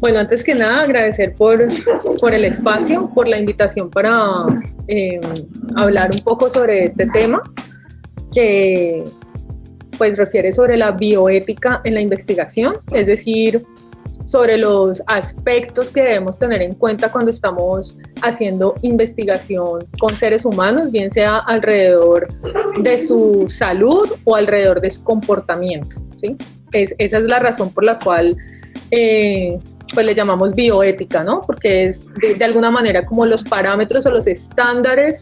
Bueno, antes que nada, agradecer por el espacio, por la invitación para hablar un poco sobre este tema que pues refiere sobre la bioética en la investigación, es decir, sobre los aspectos que debemos tener en cuenta cuando estamos haciendo investigación con seres humanos, bien sea alrededor de su salud o alrededor de su comportamiento, ¿sí? Esa es la razón por la cual pues le llamamos bioética, ¿no? Porque es de alguna manera como los parámetros o los estándares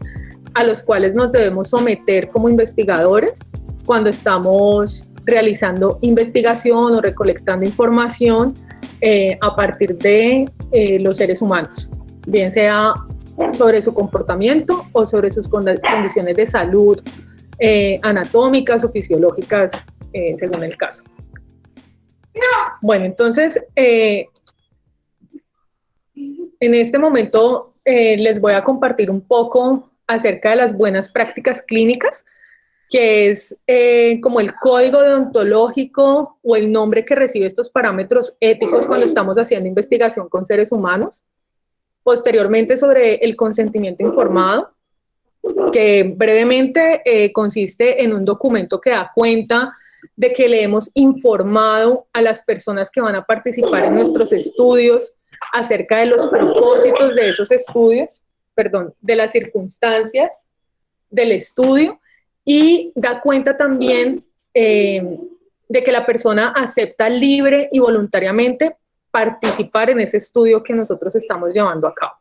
a los cuales nos debemos someter como investigadores cuando estamos realizando investigación o recolectando información a partir de los seres humanos, bien sea sobre su comportamiento o sobre sus condiciones de salud anatómicas o fisiológicas, según el caso. Bueno, entonces, en este momento les voy a compartir un poco acerca de las buenas prácticas clínicas, que es como el código deontológico o el nombre que recibe estos parámetros éticos cuando estamos haciendo investigación con seres humanos. Posteriormente, sobre el consentimiento informado, que brevemente consiste en un documento que da cuenta de que le hemos informado a las personas que van a participar en nuestros estudios acerca de los propósitos de esos estudios, perdón, de las circunstancias del estudio, y da cuenta también de que la persona acepta libre y voluntariamente participar en ese estudio que nosotros estamos llevando a cabo.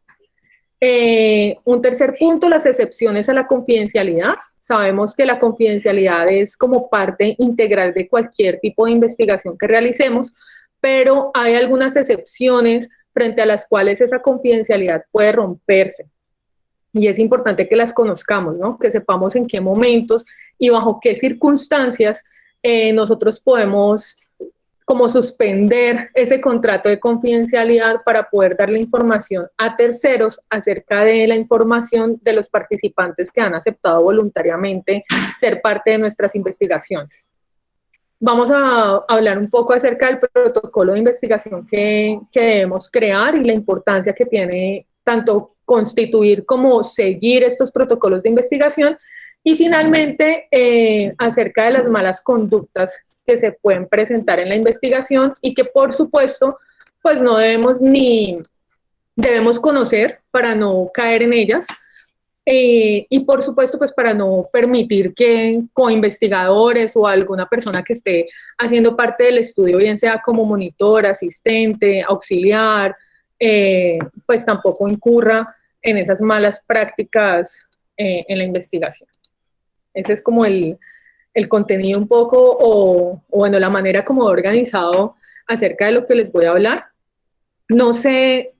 Un tercer punto, las excepciones a la confidencialidad. Sabemos que la confidencialidad es como parte integral de cualquier tipo de investigación que realicemos, pero hay algunas excepciones frente a las cuales esa confidencialidad puede romperse. Y es importante que las conozcamos, ¿no? Que sepamos en qué momentos y bajo qué circunstancias nosotros podemos como suspender ese contrato de confidencialidad para poder darle información a terceros acerca de la información de los participantes que han aceptado voluntariamente ser parte de nuestras investigaciones. Vamos a hablar un poco acerca del protocolo de investigación que debemos crear y la importancia que tiene tanto constituir como seguir estos protocolos de investigación, y finalmente acerca de las malas conductas que se pueden presentar en la investigación y que por supuesto pues no debemos ni debemos conocer para no caer en ellas, y por supuesto pues para no permitir que coinvestigadores o alguna persona que esté haciendo parte del estudio, bien sea como monitor, asistente, auxiliar, pues tampoco incurra en esas malas prácticas en la investigación. Ese es como el contenido un poco, o bueno, la manera como he organizado acerca de lo que les voy a hablar. No sé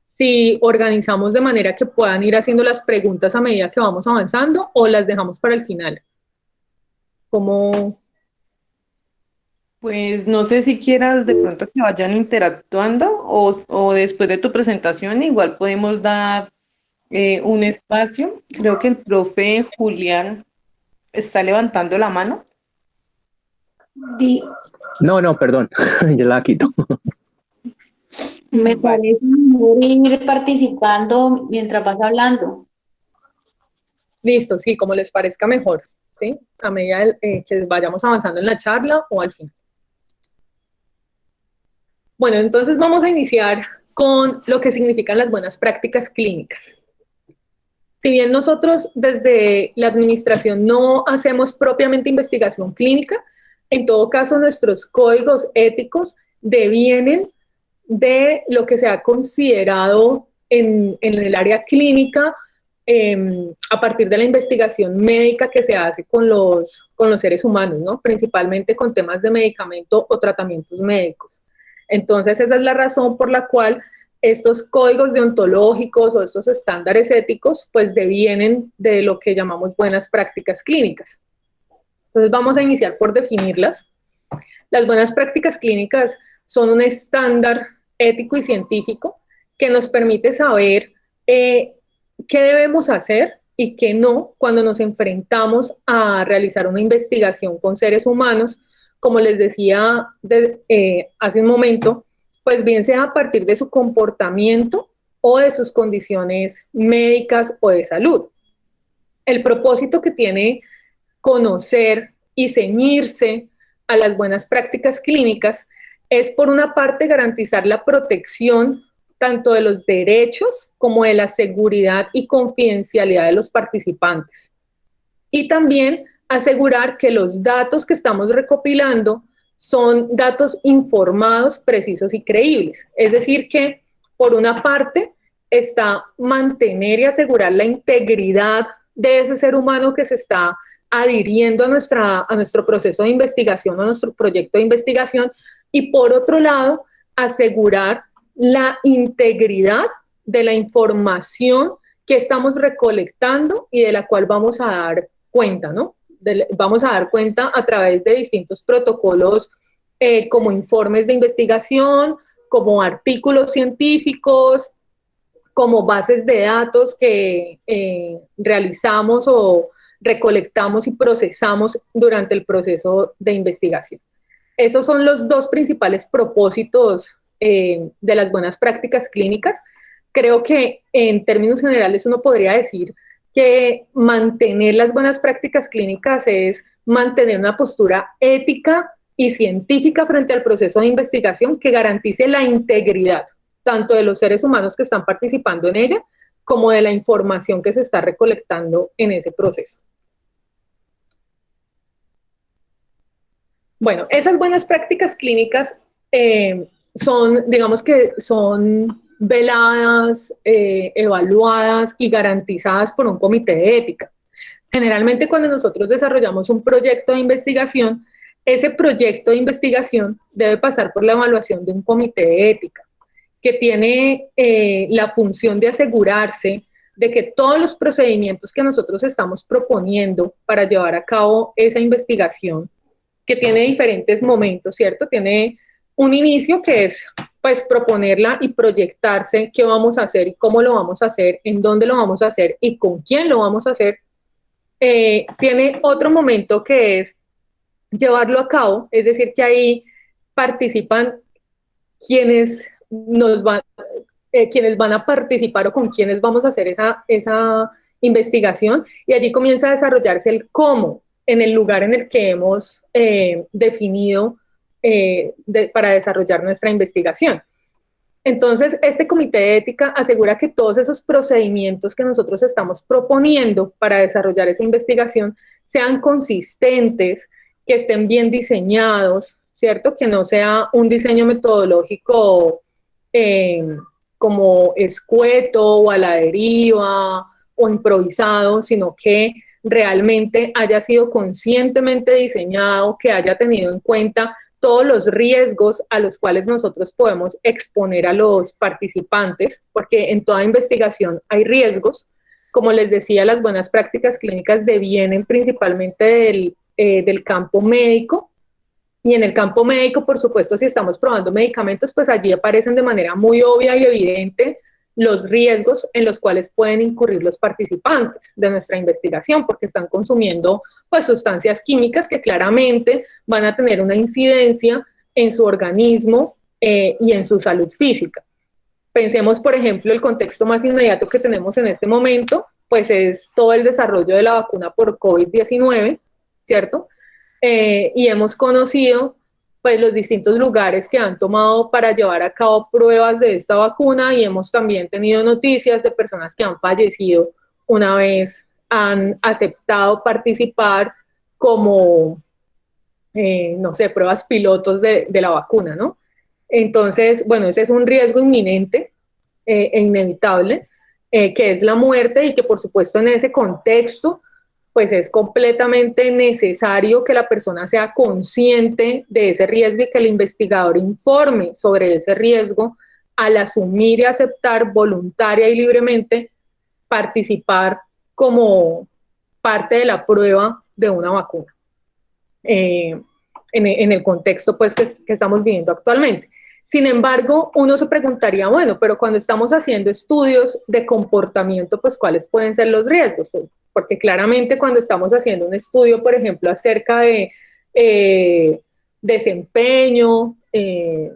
si organizamos de manera que puedan ir haciendo las preguntas a medida que vamos avanzando o las dejamos para el final. ¿Cómo? Pues no sé si quieras de pronto que vayan interactuando o después de tu presentación igual podemos dar un espacio. Creo que el profe Julián está levantando la mano. Di- No, perdón, ya la quito. Me Vale. parece mejor ir participando mientras vas hablando. Listo, sí, como les parezca mejor, ¿sí? A medida que vayamos avanzando en la charla o al final. Bueno, entonces vamos a iniciar con lo que significan las buenas prácticas clínicas. Si bien nosotros desde la administración no hacemos propiamente investigación clínica, en todo caso nuestros códigos éticos devienen de lo que se ha considerado en el área clínica a partir de la investigación médica que se hace con los seres humanos, ¿no? Principalmente con temas de medicamento o tratamientos médicos. Entonces, esa es la razón por la cual estos códigos deontológicos o estos estándares éticos pues devienen de lo que llamamos buenas prácticas clínicas. Entonces, vamos a iniciar por definirlas. Las buenas prácticas clínicas son un estándar ético y científico que nos permite saber qué debemos hacer y qué no cuando nos enfrentamos a realizar una investigación con seres humanos como les decía hace un momento, pues bien sea a partir de su comportamiento o de sus condiciones médicas o de salud. El propósito que tiene conocer y ceñirse a las buenas prácticas clínicas es, por una parte, garantizar la protección tanto de los derechos como de la seguridad y confidencialidad de los participantes. Y también asegurar que los datos que estamos recopilando son datos informados, precisos y creíbles. Es decir, que por una parte está mantener y asegurar la integridad de ese ser humano que se está adhiriendo a nuestro proceso de investigación, a nuestro proyecto de investigación, y por otro lado, asegurar la integridad de la información que estamos recolectando y de la cual vamos a dar cuenta, ¿no? Vamos a dar cuenta a través de distintos protocolos, como informes de investigación, como artículos científicos, como bases de datos que realizamos o recolectamos y procesamos durante el proceso de investigación. Esos son los dos principales propósitos de las buenas prácticas clínicas. Creo que en términos generales uno podría decir que mantener las buenas prácticas clínicas es mantener una postura ética y científica frente al proceso de investigación que garantice la integridad tanto de los seres humanos que están participando en ella, como de la información que se está recolectando en ese proceso. Bueno, esas buenas prácticas clínicas digamos que son veladas, evaluadas y garantizadas por un comité de ética. Generalmente, cuando nosotros desarrollamos un proyecto de investigación, ese proyecto de investigación debe pasar por la evaluación de un comité de ética, que tiene la función de asegurarse de que todos los procedimientos que nosotros estamos proponiendo para llevar a cabo esa investigación, que tiene diferentes momentos, ¿cierto? Tiene un inicio que es, pues, proponerla y proyectarse qué vamos a hacer y cómo lo vamos a hacer, en dónde lo vamos a hacer y con quién lo vamos a hacer. Tiene otro momento que es llevarlo a cabo, es decir, que ahí participan quienes quienes van a participar o con quienes vamos a hacer esa investigación, y allí comienza a desarrollarse el cómo en el lugar en el que hemos definido para desarrollar nuestra investigación. Entonces, este comité de ética asegura que todos esos procedimientos que nosotros estamos proponiendo para desarrollar esa investigación sean consistentes, que estén bien diseñados, ¿cierto? Que no sea un diseño metodológico como escueto o a la deriva o improvisado, sino que realmente haya sido conscientemente diseñado, que haya tenido en cuenta todos los riesgos a los cuales nosotros podemos exponer a los participantes, porque en toda investigación hay riesgos. Como les decía, las buenas prácticas clínicas devienen principalmente del campo médico, y en el campo médico, por supuesto, si estamos probando medicamentos, pues allí aparecen de manera muy obvia y evidente los riesgos en los cuales pueden incurrir los participantes de nuestra investigación, porque están consumiendo, pues, sustancias químicas que claramente van a tener una incidencia en su organismo y en su salud física. Pensemos, por ejemplo, el contexto más inmediato que tenemos en este momento, pues es todo el desarrollo de la vacuna por COVID-19, ¿cierto? Y hemos conocido, pues, los distintos lugares que han tomado para llevar a cabo pruebas de esta vacuna, y hemos también tenido noticias de personas que han fallecido una vez han aceptado participar como, no sé, pruebas pilotos de la vacuna, ¿no? Entonces, bueno, ese es un riesgo inminente e inevitable, que es la muerte, y que, por supuesto, en ese contexto, pues es completamente necesario que la persona sea consciente de ese riesgo y que el investigador informe sobre ese riesgo al asumir y aceptar voluntaria y libremente participar como parte de la prueba de una vacuna, en el contexto, pues, que estamos viviendo actualmente. Sin embargo, uno se preguntaría, bueno, pero cuando estamos haciendo estudios de comportamiento, pues, ¿cuáles pueden ser los riesgos? Porque claramente cuando estamos haciendo un estudio, por ejemplo, acerca de desempeño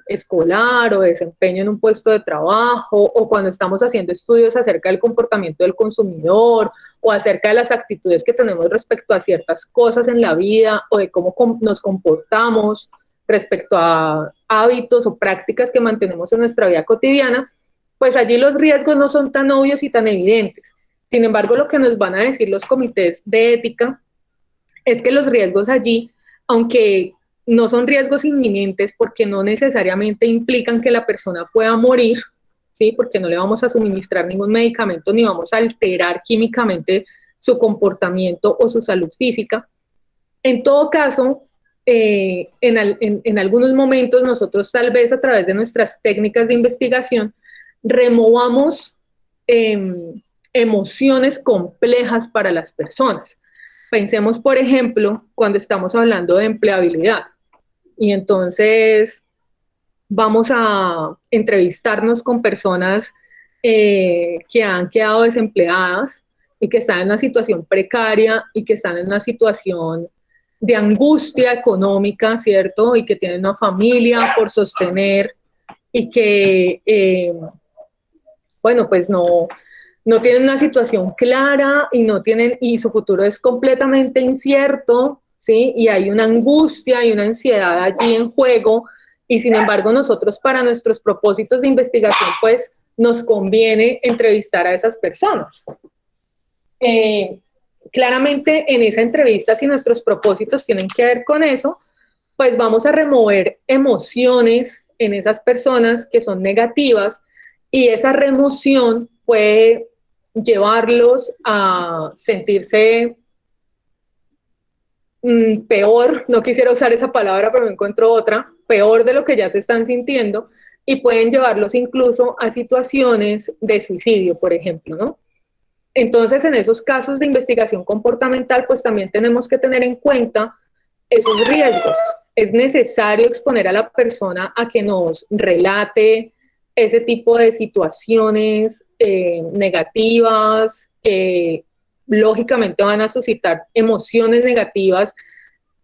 escolar o desempeño en un puesto de trabajo, o cuando estamos haciendo estudios acerca del comportamiento del consumidor o acerca de las actitudes que tenemos respecto a ciertas cosas en la vida o de cómo nos comportamos respecto a hábitos o prácticas que mantenemos en nuestra vida cotidiana, pues allí los riesgos no son tan obvios y tan evidentes. Sin embargo, lo que nos van a decir los comités de ética es que los riesgos allí, aunque no son riesgos inminentes porque no necesariamente implican que la persona pueda morir, ¿sí? Porque no le vamos a suministrar ningún medicamento ni vamos a alterar químicamente su comportamiento o su salud física. En todo caso, en algunos momentos nosotros tal vez a través de nuestras técnicas de investigación removamos emociones complejas para las personas. Pensemos, por ejemplo, cuando estamos hablando de empleabilidad. Y entonces vamos a entrevistarnos con personas que han quedado desempleadas y que están en una situación precaria y que están en una situación de angustia económica, ¿cierto? Y que tienen una familia por sostener y que, bueno, pues no tienen una situación clara y su futuro es completamente incierto, ¿sí? Y hay una angustia y una ansiedad allí en juego, y sin embargo nosotros para nuestros propósitos de investigación, pues nos conviene entrevistar a esas personas. Claramente en esa entrevista, si nuestros propósitos tienen que ver con eso, pues vamos a remover emociones en esas personas que son negativas, y esa remoción puede llevarlos a sentirse peor, no quisiera usar esa palabra, pero me encuentro otra, peor de lo que ya se están sintiendo, y pueden llevarlos incluso a situaciones de suicidio, por ejemplo, ¿no? Entonces, en esos casos de investigación comportamental, pues también tenemos que tener en cuenta esos riesgos. Es necesario exponer a la persona a que nos relate ese tipo de situaciones negativas, que lógicamente van a suscitar emociones negativas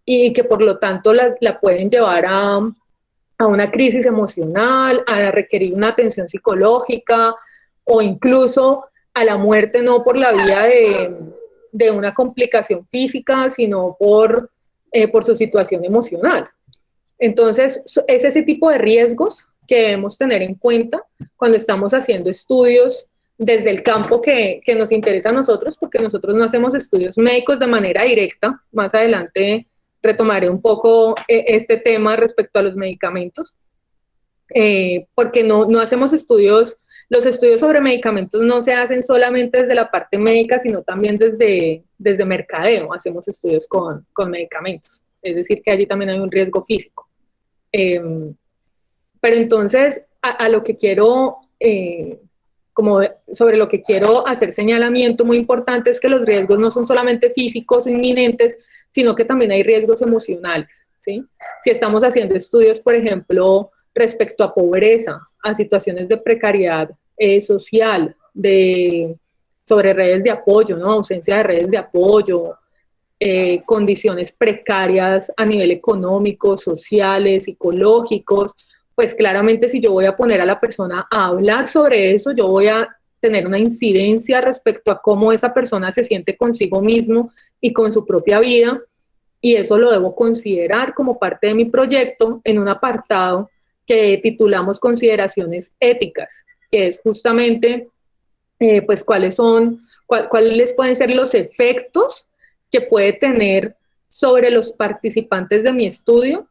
y que por lo tanto la pueden llevar a una crisis emocional, a requerir una atención psicológica o incluso a la muerte, no por la vía de una complicación física, sino por su situación emocional. Entonces, es ese tipo de riesgos que debemos tener en cuenta cuando estamos haciendo estudios desde el campo que nos interesa a nosotros, porque nosotros no hacemos estudios médicos de manera directa. Más adelante retomaré un poco este tema respecto a los medicamentos, porque no hacemos estudios. Los estudios sobre medicamentos no se hacen solamente desde la parte médica, sino también desde mercadeo. Hacemos estudios con medicamentos, es decir, que allí también hay un riesgo físico. Pero entonces, a lo que quiero, sobre lo que quiero hacer señalamiento muy importante es que los riesgos no son solamente físicos inminentes, sino que también hay riesgos emocionales, ¿sí? Si estamos haciendo estudios, por ejemplo, respecto a pobreza, a situaciones de precariedad social, sobre redes de apoyo, ¿no? Ausencia de redes de apoyo, condiciones precarias a nivel económico, sociales, psicológicos, pues claramente si yo voy a poner a la persona a hablar sobre eso, yo voy a tener una incidencia respecto a cómo esa persona se siente consigo mismo y con su propia vida, y eso lo debo considerar como parte de mi proyecto en un apartado que titulamos Consideraciones Éticas, que es justamente pues cuáles pueden ser los efectos que puede tener sobre los participantes de mi estudio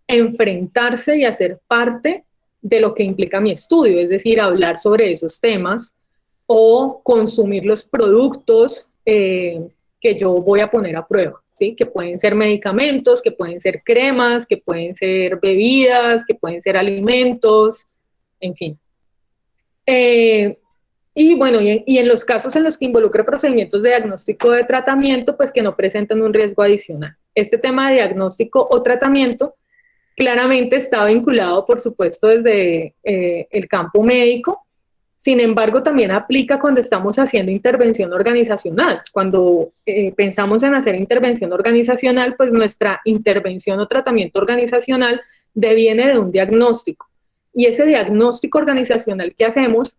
enfrentarse y hacer parte de lo que implica mi estudio, es decir, hablar sobre esos temas o consumir los productos que yo voy a poner a prueba, ¿sí? Que pueden ser medicamentos, que pueden ser cremas, que pueden ser bebidas, que pueden ser alimentos, en fin. Y bueno, y en los casos en los que involucre procedimientos de diagnóstico o de tratamiento, pues que no presenten un riesgo adicional. Este tema de diagnóstico o tratamiento claramente está vinculado, por supuesto, desde el campo médico. Sin embargo, también aplica cuando estamos haciendo intervención organizacional. Cuando pensamos en hacer intervención organizacional, pues nuestra intervención o tratamiento organizacional deviene de un diagnóstico. Y ese diagnóstico organizacional que hacemos,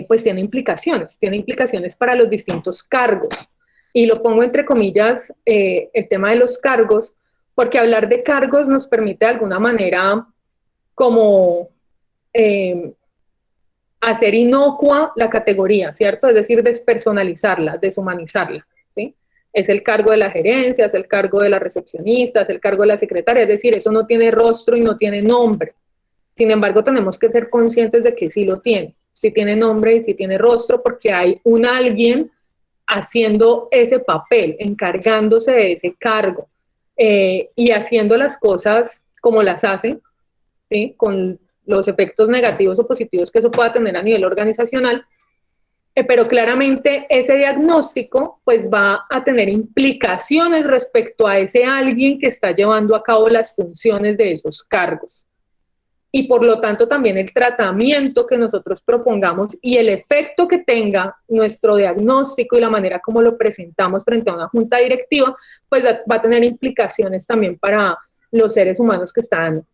pues tiene implicaciones para los distintos cargos. Y lo pongo entre comillas, el tema de los cargos, porque hablar de cargos nos permite de alguna manera como hacer inocua la categoría, ¿cierto? Es decir, despersonalizarla, deshumanizarla, ¿sí? Es el cargo de la gerencia, es el cargo de la recepcionista, es el cargo de la secretaria, es decir, eso no tiene rostro y no tiene nombre. Sin embargo, tenemos que ser conscientes de que sí lo tiene, sí tiene nombre y sí tiene rostro, porque hay un alguien haciendo ese papel, encargándose de ese cargo y haciendo las cosas como las hace, ¿sí? Con los efectos negativos o positivos que eso pueda tener a nivel organizacional, pero claramente ese diagnóstico pues va a tener implicaciones respecto a ese alguien que está llevando a cabo las funciones de esos cargos. Y por lo tanto también el tratamiento que nosotros propongamos y el efecto que tenga nuestro diagnóstico y la manera como lo presentamos frente a una junta directiva, pues va a tener implicaciones también para los seres humanos que están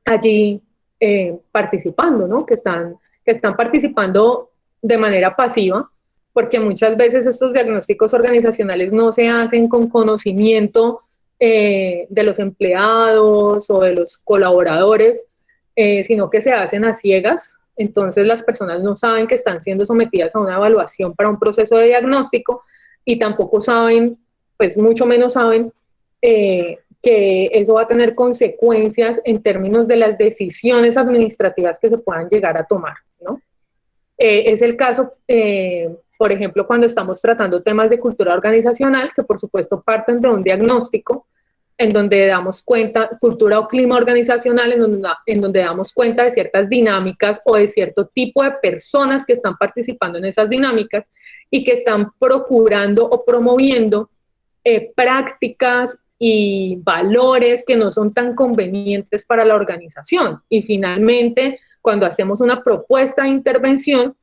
allí participando, ¿no? Que están participando de manera pasiva, porque muchas veces estos diagnósticos organizacionales no se hacen con conocimiento de los empleados o de los colaboradores, sino que se hacen a ciegas. Entonces las personas no saben que están siendo sometidas a una evaluación para un proceso de diagnóstico y tampoco saben, pues mucho menos saben, que eso va a tener consecuencias en términos de las decisiones administrativas que se puedan llegar a tomar, ¿no? Es el caso, por ejemplo, cuando estamos tratando temas de cultura organizacional, que por supuesto parten de un diagnóstico, en donde damos cuenta, cultura o clima organizacional, en donde damos cuenta de ciertas dinámicas o de cierto tipo de personas que están participando en esas dinámicas y que están procurando o promoviendo prácticas y valores que no son tan convenientes para la organización. Y finalmente, cuando hacemos una propuesta de intervención,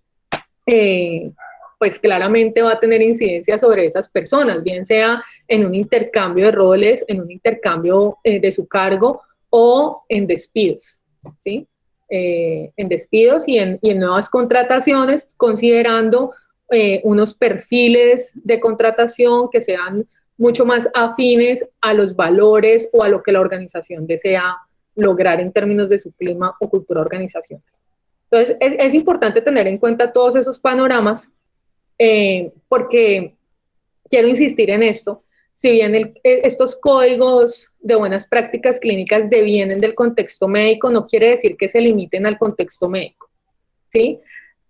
pues claramente va a tener incidencia sobre esas personas, bien sea en un intercambio de roles, en un intercambio de su cargo o en despidos, ¿sí? En despidos y en nuevas contrataciones, considerando unos perfiles de contratación que sean mucho más afines a los valores o a lo que la organización desea lograr en términos de su clima o cultura organizacional. Entonces, es importante tener en cuenta todos esos panoramas porque quiero insistir en esto, si bien estos códigos de buenas prácticas clínicas devienen del contexto médico, no quiere decir que se limiten al contexto médico, ¿sí?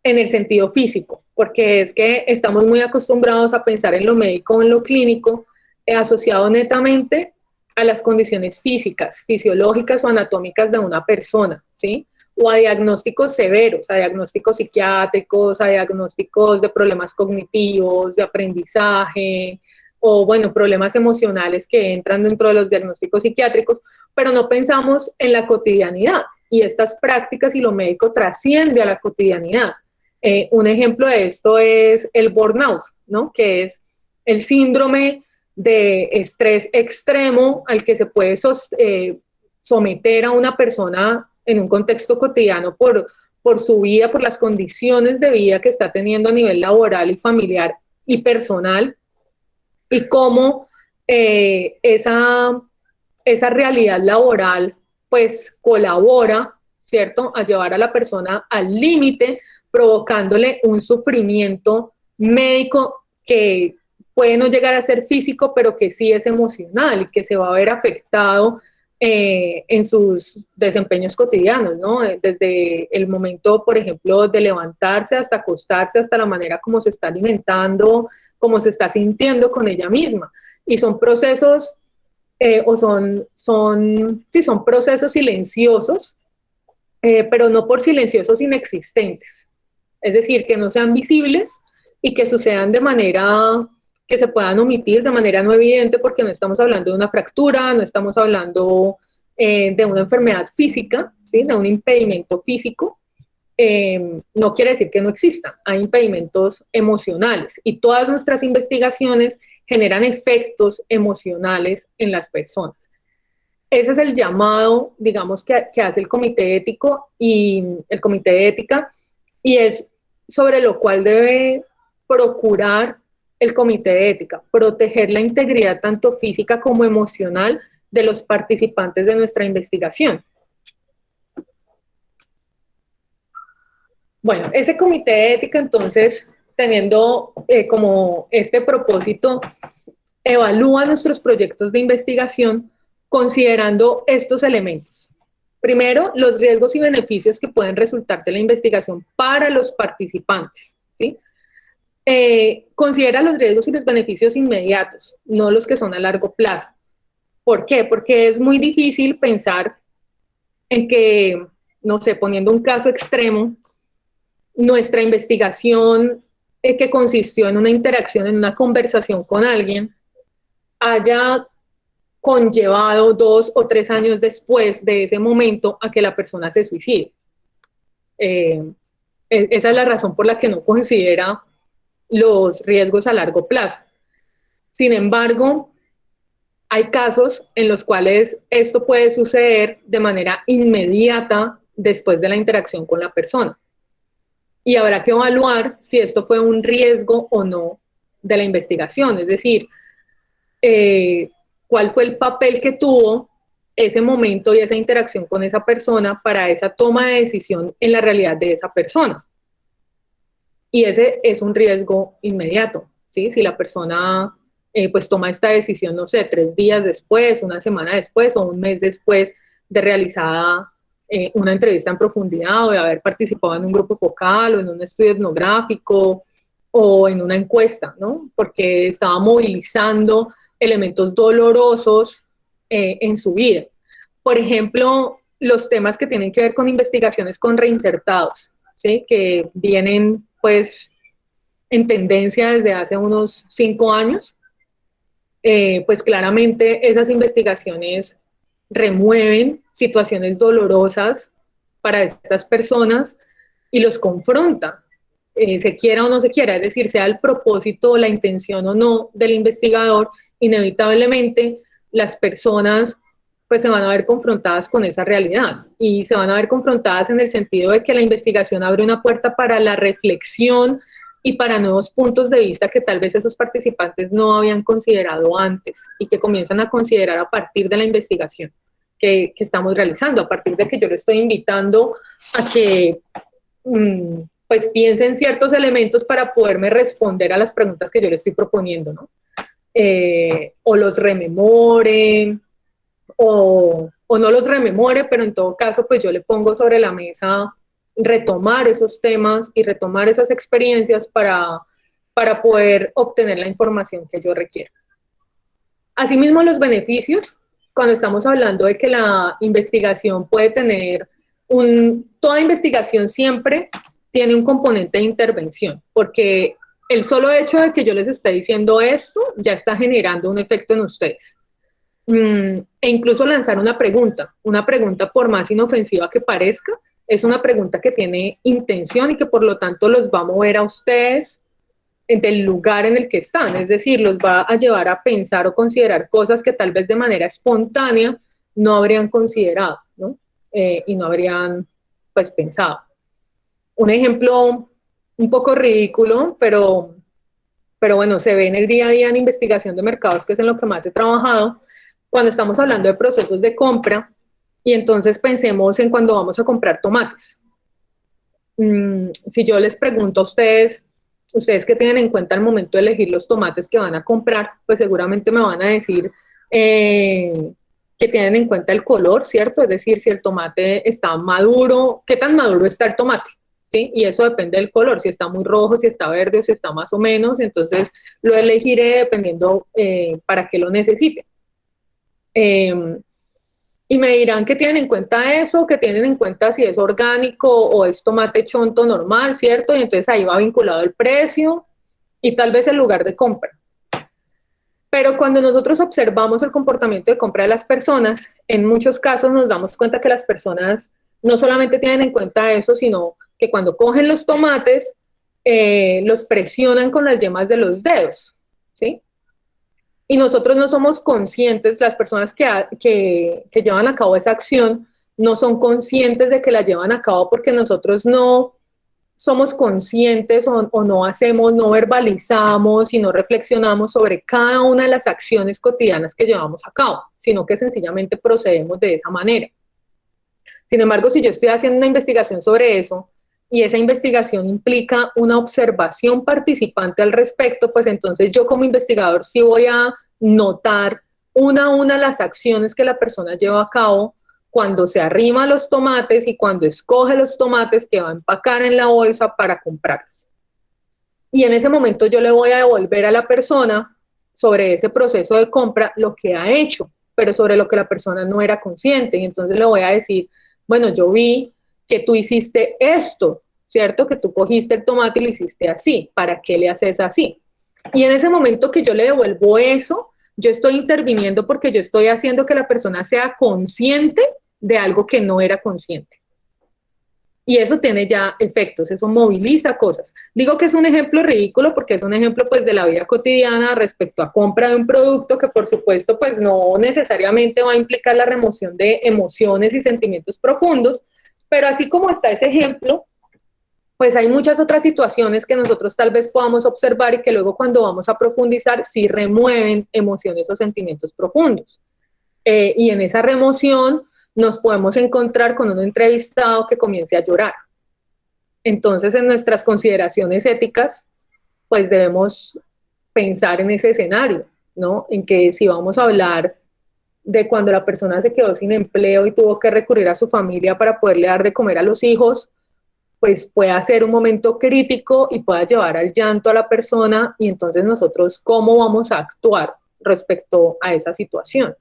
En el sentido físico, porque es que estamos muy acostumbrados a pensar en lo médico o en lo clínico asociado netamente a las condiciones físicas, fisiológicas o anatómicas de una persona, ¿sí? O a diagnósticos severos, a diagnósticos psiquiátricos, a diagnósticos de problemas cognitivos, de aprendizaje, o bueno, problemas emocionales que entran dentro de los diagnósticos psiquiátricos, pero no pensamos en la cotidianidad, y estas prácticas y lo médico trasciende a la cotidianidad. Un ejemplo de esto es el burnout, ¿no? Que es el síndrome de estrés extremo al que se puede someter a una persona en un contexto cotidiano por su vida, por las condiciones de vida que está teniendo a nivel laboral y familiar y personal, y cómo esa realidad laboral pues colabora, ¿cierto?, a llevar a la persona al límite, provocándole un sufrimiento médico que puede no llegar a ser físico, pero que sí es emocional y que se va a ver afectado en sus desempeños cotidianos, ¿no? Desde el momento, por ejemplo, de levantarse hasta acostarse, hasta la manera como se está alimentando, cómo se está sintiendo con ella misma. Y son procesos, son procesos silenciosos, pero no por silenciosos inexistentes. Es decir, que no sean visibles y que sucedan de manera que se puedan omitir de manera no evidente, porque no estamos hablando de una fractura, no estamos hablando de una enfermedad física, ¿sí?, de un impedimento físico, no quiere decir que no existan. Hay impedimentos emocionales y todas nuestras investigaciones generan efectos emocionales en las personas. Ese es el llamado, digamos, que hace el comité ético y el comité de ética, y es sobre lo cual debe procurar el comité de ética, proteger la integridad tanto física como emocional de los participantes de nuestra investigación. Bueno, ese comité de ética, entonces, teniendo como este propósito, evalúa nuestros proyectos de investigación considerando estos elementos. Primero, los riesgos y beneficios que pueden resultar de la investigación para los participantes, ¿sí? Considera los riesgos y los beneficios inmediatos, no los que son a largo plazo. ¿Por qué? Porque es muy difícil pensar en que, no sé, poniendo un caso extremo, nuestra investigación que consistió en una interacción, en una conversación con alguien, haya conllevado 2 o 3 años después de ese momento a que la persona se suicide. Esa es la razón por la que no considera los riesgos a largo plazo. Sin embargo, hay casos en los cuales esto puede suceder de manera inmediata después de la interacción con la persona. Y habrá que evaluar si esto fue un riesgo o no de la investigación, es decir, cuál fue el papel que tuvo ese momento y esa interacción con esa persona para esa toma de decisión en la realidad de esa persona. Y ese es un riesgo inmediato, ¿sí? Si la persona pues toma esta decisión, no sé, 3 días después, una semana después o un mes después de realizada una entrevista en profundidad o de haber participado en un grupo focal o en un estudio etnográfico o en una encuesta, ¿no? Porque estaba movilizando elementos dolorosos en su vida. Por ejemplo, los temas que tienen que ver con investigaciones con reinsertados, ¿sí? Que vienen pues en tendencia desde hace unos 5 años, pues claramente esas investigaciones remueven situaciones dolorosas para estas personas y los confrontan, se quiera o no se quiera, es decir, sea el propósito, la intención o no del investigador, inevitablemente las personas pues se van a ver confrontadas con esa realidad y se van a ver confrontadas en el sentido de que la investigación abre una puerta para la reflexión y para nuevos puntos de vista que tal vez esos participantes no habían considerado antes y que comienzan a considerar a partir de la investigación que estamos realizando, a partir de que yo lo estoy invitando a que pues piense en ciertos elementos para poderme responder a las preguntas que yo le estoy proponiendo, ¿no? O los rememore, o no los rememore, pero en todo caso, pues yo le pongo sobre la mesa retomar esos temas y retomar esas experiencias para poder obtener la información que yo requiero. Asimismo, los beneficios, cuando estamos hablando de que la investigación puede tener toda investigación siempre tiene un componente de intervención, porque el solo hecho de que yo les esté diciendo esto ya está generando un efecto en ustedes. E incluso lanzar una pregunta por más inofensiva que parezca, es una pregunta que tiene intención y que por lo tanto los va a mover a ustedes del lugar en el que están, es decir, los va a llevar a pensar o considerar cosas que tal vez de manera espontánea no habrían considerado, ¿no? Y no habrían pues pensado. Un ejemplo un poco ridículo, pero bueno, se ve en el día a día en investigación de mercados, que es en lo que más he trabajado, cuando estamos hablando de procesos de compra, y entonces pensemos en cuando vamos a comprar tomates. Si yo les pregunto a ustedes qué tienen en cuenta al momento de elegir los tomates que van a comprar, pues seguramente me van a decir que tienen en cuenta el color, ¿cierto? Es decir, si el tomate está maduro, ¿qué tan maduro está el tomate? ¿Sí? Y eso depende del color, si está muy rojo, si está verde o si está más o menos, entonces lo elegiré dependiendo para qué lo necesite. Y me dirán que tienen en cuenta eso, que tienen en cuenta si es orgánico o es tomate chonto normal, ¿cierto? Y entonces ahí va vinculado el precio y tal vez el lugar de compra. Pero cuando nosotros observamos el comportamiento de compra de las personas, en muchos casos nos damos cuenta que las personas no solamente tienen en cuenta eso, sino que cuando cogen los tomates, los presionan con las yemas de los dedos, ¿sí? Y nosotros no somos conscientes, las personas que llevan a cabo esa acción no son conscientes de que la llevan a cabo porque nosotros no somos conscientes o no hacemos, no verbalizamos y no reflexionamos sobre cada una de las acciones cotidianas que llevamos a cabo, sino que sencillamente procedemos de esa manera. Sin embargo, si yo estoy haciendo una investigación sobre eso y esa investigación implica una observación participante al respecto, pues entonces yo como investigador sí voy a notar una a una las acciones que la persona lleva a cabo cuando se arrima los tomates y cuando escoge los tomates que va a empacar en la bolsa para comprarlos. Y en ese momento yo le voy a devolver a la persona sobre ese proceso de compra lo que ha hecho, pero sobre lo que la persona no era consciente. Y entonces le voy a decir, bueno, yo vi que tú hiciste esto, ¿cierto? Que tú cogiste el tomate y lo hiciste así. ¿Para qué le haces así? Y en ese momento que yo le devuelvo eso, yo estoy interviniendo porque yo estoy haciendo que la persona sea consciente de algo que no era consciente. Y eso tiene ya efectos, eso moviliza cosas. Digo que es un ejemplo ridículo porque es un ejemplo pues de la vida cotidiana respecto a compra de un producto que por supuesto pues no necesariamente va a implicar la remoción de emociones y sentimientos profundos, pero así como está ese ejemplo, pues hay muchas otras situaciones que nosotros tal vez podamos observar y que luego cuando vamos a profundizar sí remueven emociones o sentimientos profundos. Y en esa remoción nos podemos encontrar con un entrevistado que comience a llorar. Entonces, en nuestras consideraciones éticas, pues debemos pensar en ese escenario, ¿no? En que si vamos a hablar de cuando la persona se quedó sin empleo y tuvo que recurrir a su familia para poderle dar de comer a los hijos, pues pueda ser un momento crítico y pueda llevar al llanto a la persona y entonces nosotros, ¿cómo vamos a actuar respecto a esa situación?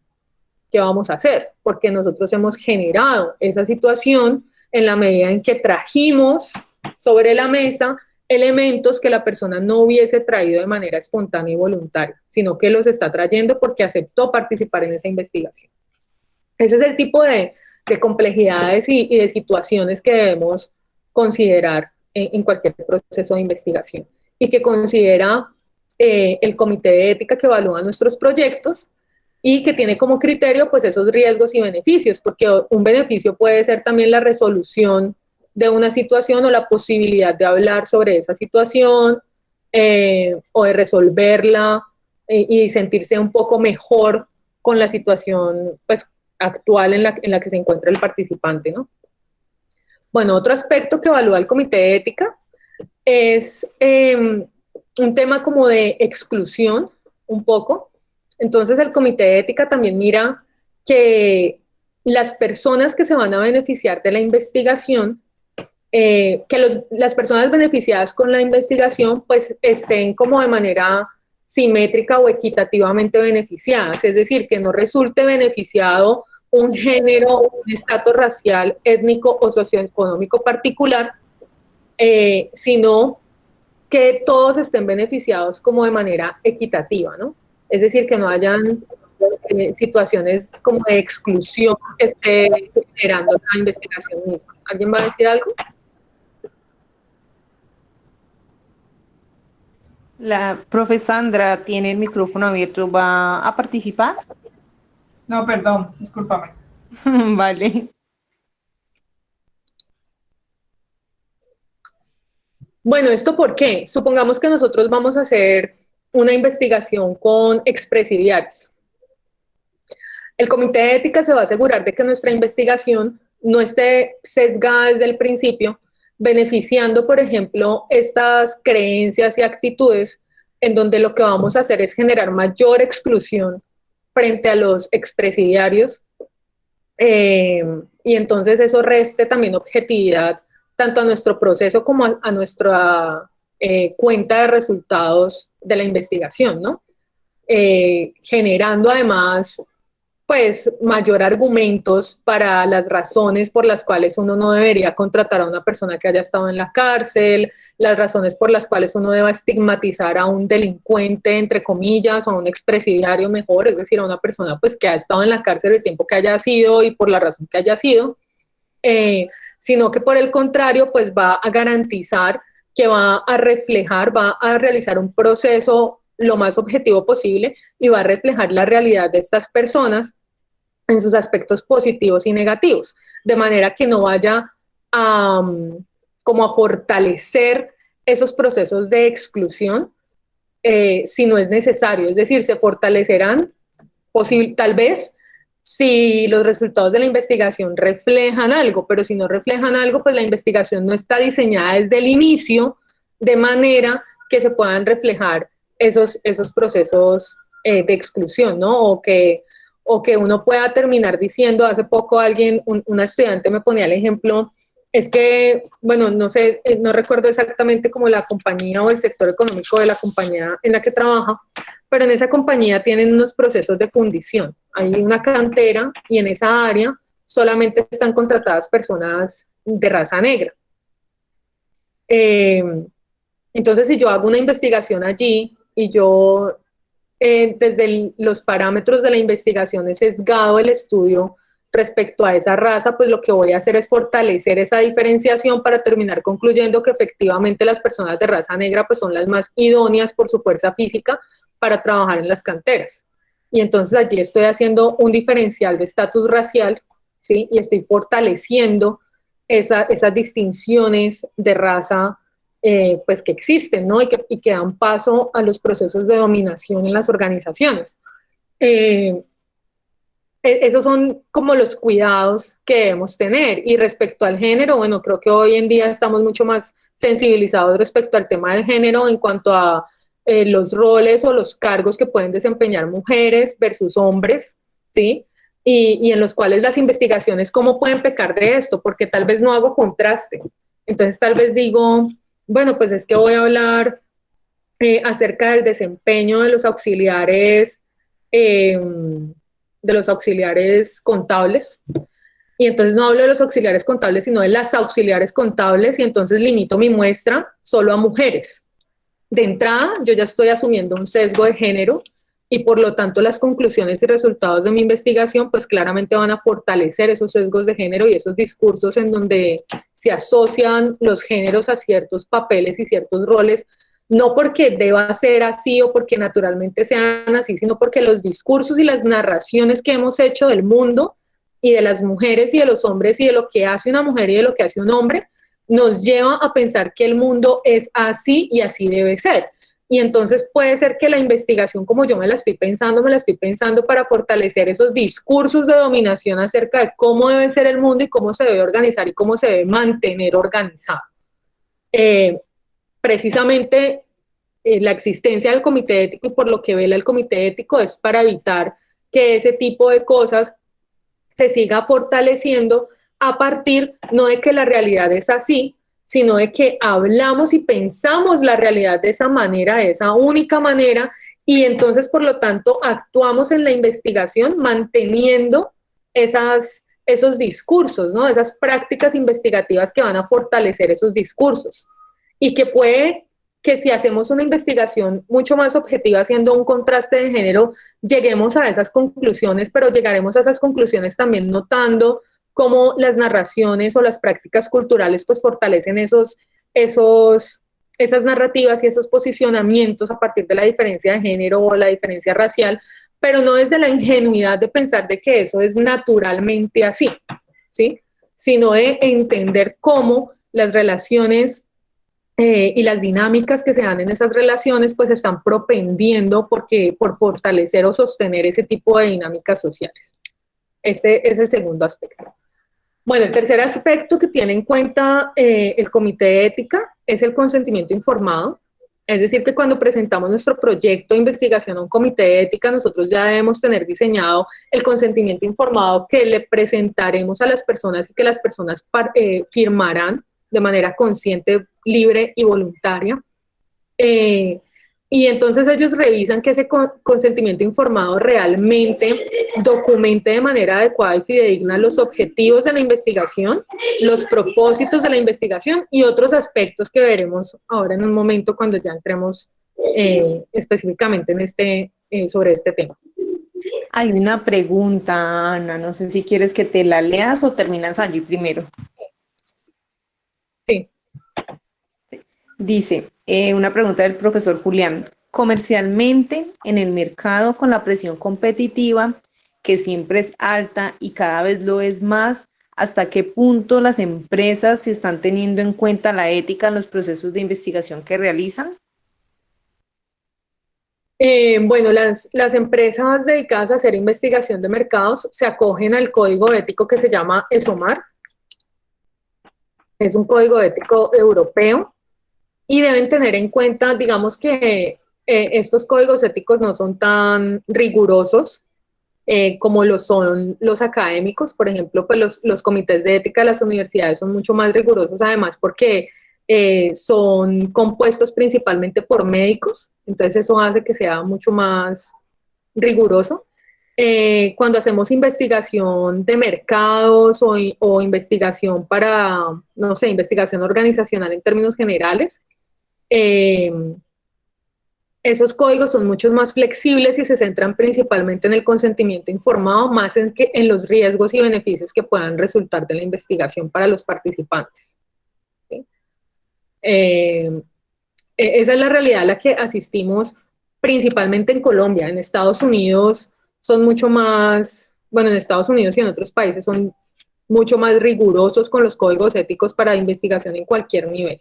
¿Qué vamos a hacer? Porque nosotros hemos generado esa situación en la medida en que trajimos sobre la mesa elementos que la persona no hubiese traído de manera espontánea y voluntaria, sino que los está trayendo porque aceptó participar en esa investigación. Ese es el tipo de complejidades y de situaciones que debemos considerar en cualquier proceso de investigación y que considera el comité de ética que evalúa nuestros proyectos y que tiene como criterio pues esos riesgos y beneficios, porque un beneficio puede ser también la resolución de una situación o la posibilidad de hablar sobre esa situación o de resolverla y sentirse un poco mejor con la situación pues actual en la que se encuentra el participante, ¿no? Bueno, otro aspecto que evalúa el comité de ética es un tema como de exclusión, un poco. Entonces el comité de ética también mira que las personas que se van a beneficiar de la investigación, las personas beneficiadas con la investigación pues estén como de manera simétrica o equitativamente beneficiadas, es decir, que no resulte beneficiado un género, un estatus racial, étnico o socioeconómico particular, sino que todos estén beneficiados como de manera equitativa, ¿no? Es decir, que no hayan situaciones como de exclusión que esté generando la investigación misma. ¿Alguien va a decir algo? La profe Sandra tiene el micrófono abierto, ¿va a participar? No, perdón, discúlpame. Vale. Bueno, ¿esto por qué? Supongamos que nosotros vamos a hacer una investigación con expresidiarios. El comité de ética se va a asegurar de que nuestra investigación no esté sesgada desde el principio, beneficiando, por ejemplo, estas creencias y actitudes en donde lo que vamos a hacer es generar mayor exclusión frente a los expresidiarios y entonces eso reste también objetividad tanto a nuestro proceso como a nuestra cuenta de resultados de la investigación, ¿no? Generando además pues mayor argumentos para las razones por las cuales uno no debería contratar a una persona que haya estado en la cárcel, las razones por las cuales uno deba estigmatizar a un delincuente, entre comillas, o a un expresidiario mejor, es decir, a una persona pues que ha estado en la cárcel el tiempo que haya sido y por la razón que haya sido, sino que por el contrario, pues va a garantizar que va a reflejar, va a realizar un proceso lo más objetivo posible y va a reflejar la realidad de estas personas en sus aspectos positivos y negativos, de manera que no vaya a, como a fortalecer esos procesos de exclusión si no es necesario. Es decir, se fortalecerán tal vez si los resultados de la investigación reflejan algo, pero si no reflejan algo, pues la investigación no está diseñada desde el inicio de manera que se puedan reflejar esos procesos de exclusión, ¿no? O que uno pueda terminar diciendo, hace poco una estudiante me ponía el ejemplo, es que, bueno, no sé, no recuerdo exactamente como la compañía o el sector económico de la compañía en la que trabaja, pero en esa compañía tienen unos procesos de fundición. Hay una cantera y en esa área solamente están contratadas personas de raza negra. Entonces, si yo hago una investigación allí y yo desde los parámetros de la investigación he sesgado el estudio respecto a esa raza, pues lo que voy a hacer es fortalecer esa diferenciación para terminar concluyendo que efectivamente las personas de raza negra pues son las más idóneas por su fuerza física para trabajar en las canteras. Y entonces allí estoy haciendo un diferencial de estatus racial, ¿sí? Y estoy fortaleciendo esas distinciones de raza pues que existen, ¿no? Y que dan paso a los procesos de dominación en las organizaciones. Esos son como los cuidados que debemos tener. Y respecto al género, bueno, creo que hoy en día estamos mucho más sensibilizados respecto al tema del género en cuanto a los roles o los cargos que pueden desempeñar mujeres versus hombres, ¿sí? Y en los cuales las investigaciones, ¿cómo pueden pecar de esto? Porque tal vez no hago contraste. Entonces tal vez digo, bueno, pues es que voy a hablar acerca del desempeño de los auxiliares contables, y entonces no hablo de los auxiliares contables, sino de las auxiliares contables, y entonces limito mi muestra solo a mujeres. De entrada, yo ya estoy asumiendo un sesgo de género, y por lo tanto las conclusiones y resultados de mi investigación pues claramente van a fortalecer esos sesgos de género y esos discursos en donde se asocian los géneros a ciertos papeles y ciertos roles, no porque deba ser así o porque naturalmente sean así, sino porque los discursos y las narraciones que hemos hecho del mundo y de las mujeres y de los hombres y de lo que hace una mujer y de lo que hace un hombre, nos lleva a pensar que el mundo es así y así debe ser. Y entonces puede ser que la investigación, como yo me la estoy pensando para fortalecer esos discursos de dominación acerca de cómo debe ser el mundo y cómo se debe organizar y cómo se debe mantener organizado. Precisamente la existencia del comité ético y por lo que vela el comité ético es para evitar que ese tipo de cosas se siga fortaleciendo a partir no de que la realidad es así, sino de que hablamos y pensamos la realidad de esa manera, de esa única manera, y entonces, por lo tanto, actuamos en la investigación manteniendo esos discursos, ¿no? Esas prácticas investigativas que van a fortalecer esos discursos. Y que puede que si hacemos una investigación mucho más objetiva, haciendo un contraste de género, lleguemos a esas conclusiones, pero llegaremos a esas conclusiones también notando cómo las narraciones o las prácticas culturales pues fortalecen esas narrativas y esos posicionamientos a partir de la diferencia de género o la diferencia racial, pero no desde la ingenuidad de pensar de que eso es naturalmente así, ¿sí? Sino de entender cómo las relaciones y las dinámicas que se dan en esas relaciones pues están propendiendo por fortalecer o sostener ese tipo de dinámicas sociales. Este es el segundo aspecto. Bueno, el tercer aspecto que tiene en cuenta el comité de ética es el consentimiento informado. Es decir, que cuando presentamos nuestro proyecto de investigación a un comité de ética, nosotros ya debemos tener diseñado el consentimiento informado que le presentaremos a las personas y que las personas firmarán de manera consciente, libre y voluntaria. Y entonces ellos revisan que ese consentimiento informado realmente documente de manera adecuada y fidedigna los objetivos de la investigación, los propósitos de la investigación y otros aspectos que veremos ahora en un momento cuando ya entremos específicamente sobre este tema. Hay una pregunta, Ana, no sé si quieres que te la leas o terminas allí primero. Sí. Dice, una pregunta del profesor Julián. Comercialmente, en el mercado con la presión competitiva, que siempre es alta y cada vez lo es más, ¿hasta qué punto las empresas se están teniendo en cuenta la ética en los procesos de investigación que realizan? Bueno, las empresas dedicadas a hacer investigación de mercados se acogen al código ético que se llama ESOMAR. Es un código ético europeo y deben tener en cuenta, digamos que estos códigos éticos no son tan rigurosos como lo son los académicos. Por ejemplo, pues los comités de ética de las universidades son mucho más rigurosos, además porque son compuestos principalmente por médicos, entonces eso hace que sea mucho más riguroso. Cuando hacemos investigación de mercados o investigación para, no sé, investigación organizacional en términos generales, eh, esos códigos son mucho más flexibles y se centran principalmente en el consentimiento informado, más en los riesgos y beneficios que puedan resultar de la investigación para los participantes. ¿Sí? Esa es la realidad a la que asistimos principalmente en Colombia. En Estados Unidos son mucho más, bueno, en Estados Unidos y en otros países son mucho más rigurosos con los códigos éticos para investigación en cualquier nivel.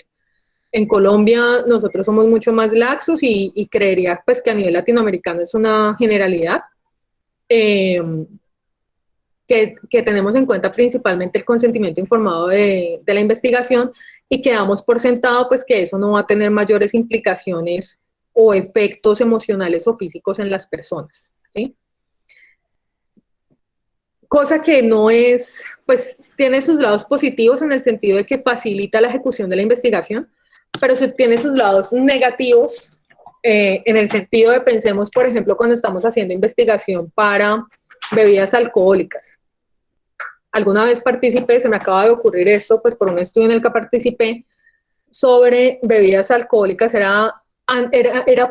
En Colombia nosotros somos mucho más laxos y creería pues que a nivel latinoamericano es una generalidad eh, que tenemos en cuenta principalmente el consentimiento informado de la investigación y que damos por sentado pues que eso no va a tener mayores implicaciones o efectos emocionales o físicos en las personas, ¿sí? Cosa que no es, pues tiene sus lados positivos en el sentido de que facilita la ejecución de la investigación, pero tiene sus lados negativos en el sentido de, pensemos, por ejemplo, cuando estamos haciendo investigación para bebidas alcohólicas. Alguna vez participé, se me acaba de ocurrir esto, pues por un estudio en el que participé sobre bebidas alcohólicas, era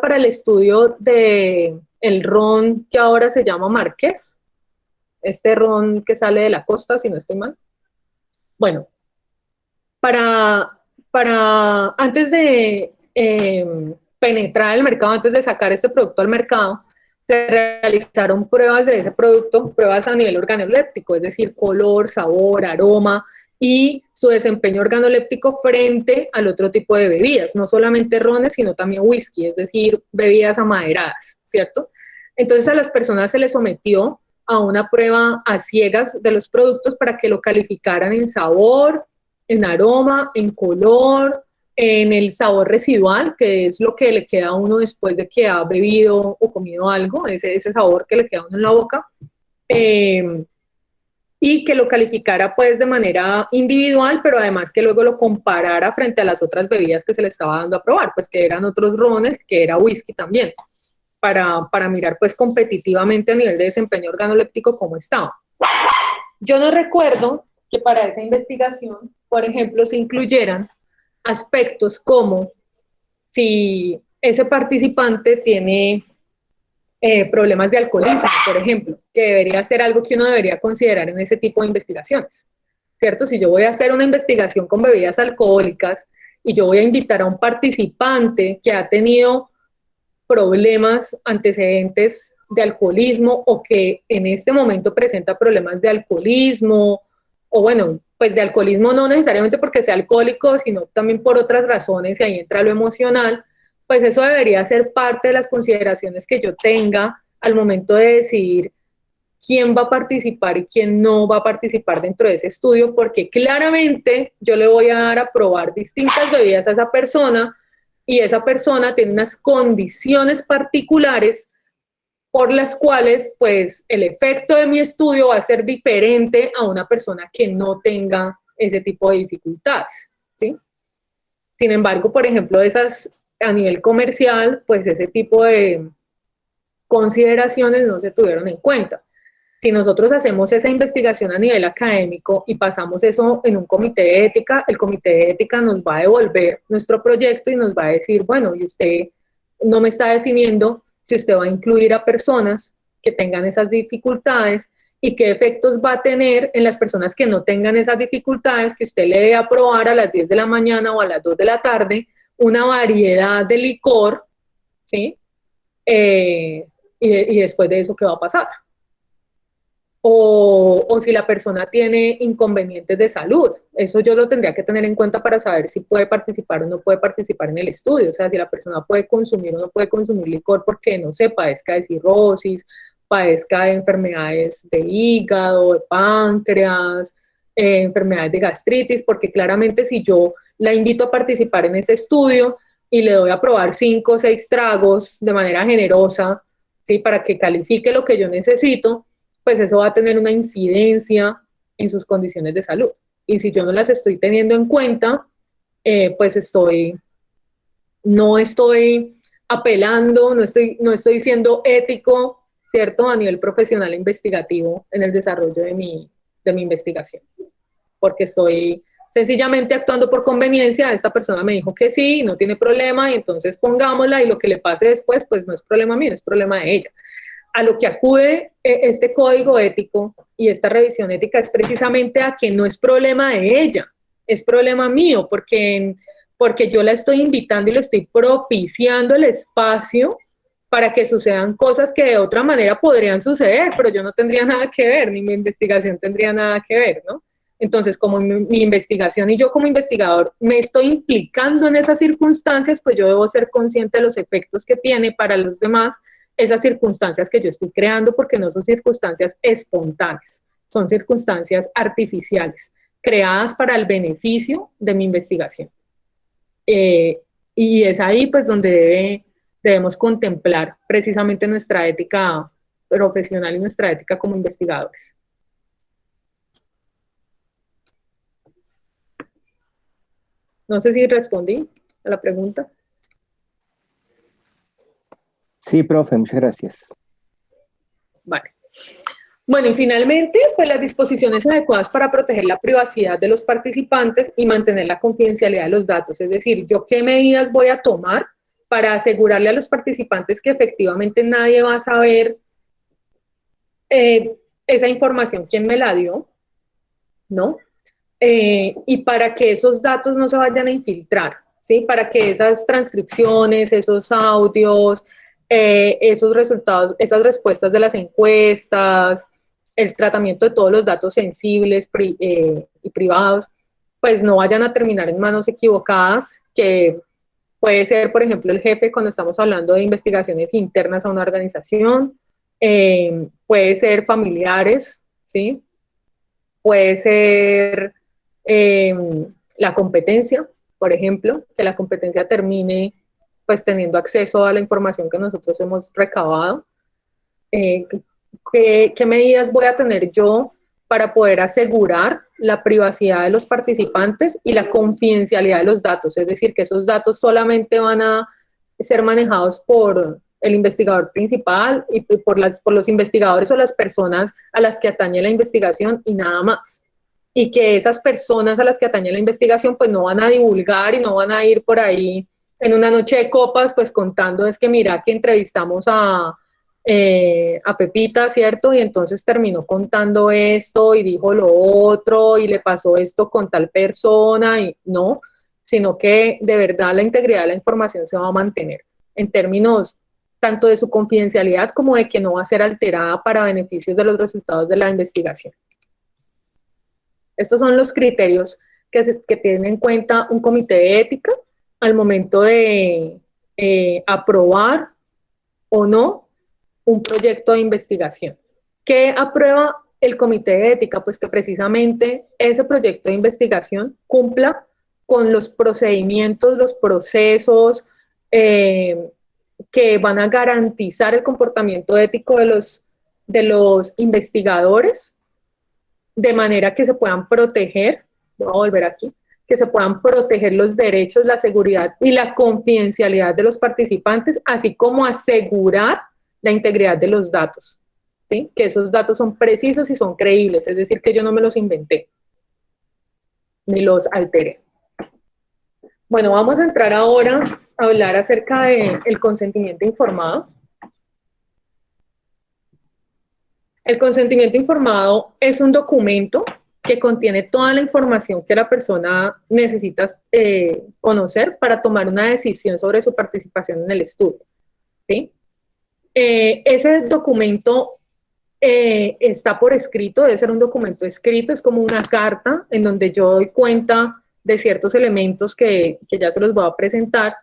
para el estudio de el ron que ahora se llama Marqués, este ron que sale de la costa, si no estoy mal. Bueno, antes de penetrar el mercado, antes de sacar este producto al mercado, se realizaron pruebas de ese producto, pruebas a nivel organoléptico, es decir, color, sabor, aroma y su desempeño organoléptico frente al otro tipo de bebidas, no solamente rones, sino también whisky, es decir, bebidas amaderadas, ¿cierto? Entonces a las personas se les sometió a una prueba a ciegas de los productos para que lo calificaran en sabor, en aroma, en color, en el sabor residual, que es lo que le queda a uno después de que ha bebido o comido algo, ese sabor que le queda a uno en la boca, y que lo calificara pues de manera individual, pero además que luego lo comparara frente a las otras bebidas que se le estaba dando a probar, pues que eran otros rones, que era whisky también, para mirar pues competitivamente a nivel de desempeño organoléptico cómo estaba. Yo no recuerdo que para esa investigación, por ejemplo, se incluyeran aspectos como si ese participante tiene problemas de alcoholismo, por ejemplo, que debería ser algo que uno debería considerar en ese tipo de investigaciones, ¿cierto? Si yo voy a hacer una investigación con bebidas alcohólicas y yo voy a invitar a un participante que ha tenido problemas, antecedentes de alcoholismo o que en este momento presenta problemas de alcoholismo, o bueno, pues de alcoholismo no necesariamente porque sea alcohólico, sino también por otras razones, y ahí entra lo emocional, pues eso debería ser parte de las consideraciones que yo tenga al momento de decidir quién va a participar y quién no va a participar dentro de ese estudio, porque claramente yo le voy a dar a probar distintas bebidas a esa persona y esa persona tiene unas condiciones particulares por las cuales pues el efecto de mi estudio va a ser diferente a una persona que no tenga ese tipo de dificultades, ¿sí? Sin embargo, por ejemplo, a nivel comercial, pues ese tipo de consideraciones no se tuvieron en cuenta. Si nosotros hacemos esa investigación a nivel académico y pasamos eso en un comité de ética, el comité de ética nos va a devolver nuestro proyecto y nos va a decir, bueno, y usted no me está definiendo si usted va a incluir a personas que tengan esas dificultades y qué efectos va a tener en las personas que no tengan esas dificultades, que usted le debe aprobar a las 10 de la mañana o a las 2 de la tarde una variedad de licor, ¿sí? Y después de eso, ¿qué va a pasar? O si la persona tiene inconvenientes de salud. Eso yo lo tendría que tener en cuenta para saber si puede participar o no puede participar en el estudio. O sea, si la persona puede consumir o no puede consumir licor porque, no sé, padezca de cirrosis, padezca de enfermedades de hígado, de páncreas, enfermedades de gastritis, porque claramente si yo la invito a participar en ese estudio y le doy a probar 5 o 6 tragos de manera generosa, ¿sí? Para que califique lo que yo necesito, pues eso va a tener una incidencia en sus condiciones de salud. Y si yo no las estoy teniendo en cuenta, pues no estoy apelando, no estoy siendo ético, ¿cierto? A nivel profesional e investigativo en el desarrollo de mi investigación. Porque estoy sencillamente actuando por conveniencia. Esta persona me dijo que sí, no tiene problema, y entonces pongámosla, y lo que le pase después, pues no es problema mío, es problema de ella. A lo que acude este código ético y esta revisión ética es precisamente a que no es problema de ella, es problema mío, porque yo la estoy invitando y le estoy propiciando el espacio para que sucedan cosas que de otra manera podrían suceder, pero yo no tendría nada que ver, ni mi investigación tendría nada que ver, ¿no? Entonces, como mi investigación y yo como investigador me estoy implicando en esas circunstancias, pues yo debo ser consciente de los efectos que tiene para los demás esas circunstancias que yo estoy creando, porque no son circunstancias espontáneas, son circunstancias artificiales, creadas para el beneficio de mi investigación. Y es ahí pues donde debemos contemplar precisamente nuestra ética profesional y nuestra ética como investigadores. No sé si respondí a la pregunta. Sí, profe, muchas gracias. Vale. Bueno, y finalmente, pues las disposiciones adecuadas para proteger la privacidad de los participantes y mantener la confidencialidad de los datos. Es decir, yo qué medidas voy a tomar para asegurarle a los participantes que efectivamente nadie va a saber esa información, quién me la dio, ¿no? Y para que esos datos no se vayan a infiltrar, ¿sí? Para que esas transcripciones, esos audios, esos resultados, esas respuestas de las encuestas, el tratamiento de todos los datos sensibles y privados, pues no vayan a terminar en manos equivocadas, que puede ser, por ejemplo, el jefe cuando estamos hablando de investigaciones internas a una organización, puede ser familiares, ¿sí? Puede ser la competencia, por ejemplo, que la competencia termine pues teniendo acceso a la información que nosotros hemos recabado. ¿Qué medidas voy a tener yo para poder asegurar la privacidad de los participantes y la confidencialidad de los datos? Es decir, que esos datos solamente van a ser manejados por el investigador principal y por los investigadores o las personas a las que atañe la investigación y nada más. Y que esas personas a las que atañe la investigación pues no van a divulgar y no van a ir por ahí en una noche de copas pues contando, es que mira que entrevistamos a Pepita, ¿cierto? Y entonces terminó contando esto y dijo lo otro y le pasó esto con tal persona, y no, sino que de verdad la integridad de la información se va a mantener en términos tanto de su confidencialidad como de que no va a ser alterada para beneficios de los resultados de la investigación. Estos son los criterios que tiene en cuenta un comité de ética al momento de aprobar o no un proyecto de investigación. ¿Qué aprueba el comité de ética? Pues que precisamente ese proyecto de investigación cumpla con los procedimientos, los procesos que van a garantizar el comportamiento ético de los investigadores, de manera que se puedan proteger, voy a volver aquí, que se puedan proteger los derechos, la seguridad y la confidencialidad de los participantes, así como asegurar la integridad de los datos, ¿sí? Que esos datos son precisos y son creíbles, es decir, que yo no me los inventé, ni los alteré. Bueno, vamos a entrar ahora a hablar acerca del consentimiento informado. El consentimiento informado es un documento que contiene toda la información que la persona necesita conocer para tomar una decisión sobre su participación en el estudio, ¿sí? Ese documento está por escrito, debe ser un documento escrito, es como una carta en donde yo doy cuenta de ciertos elementos que ya se los voy a presentar,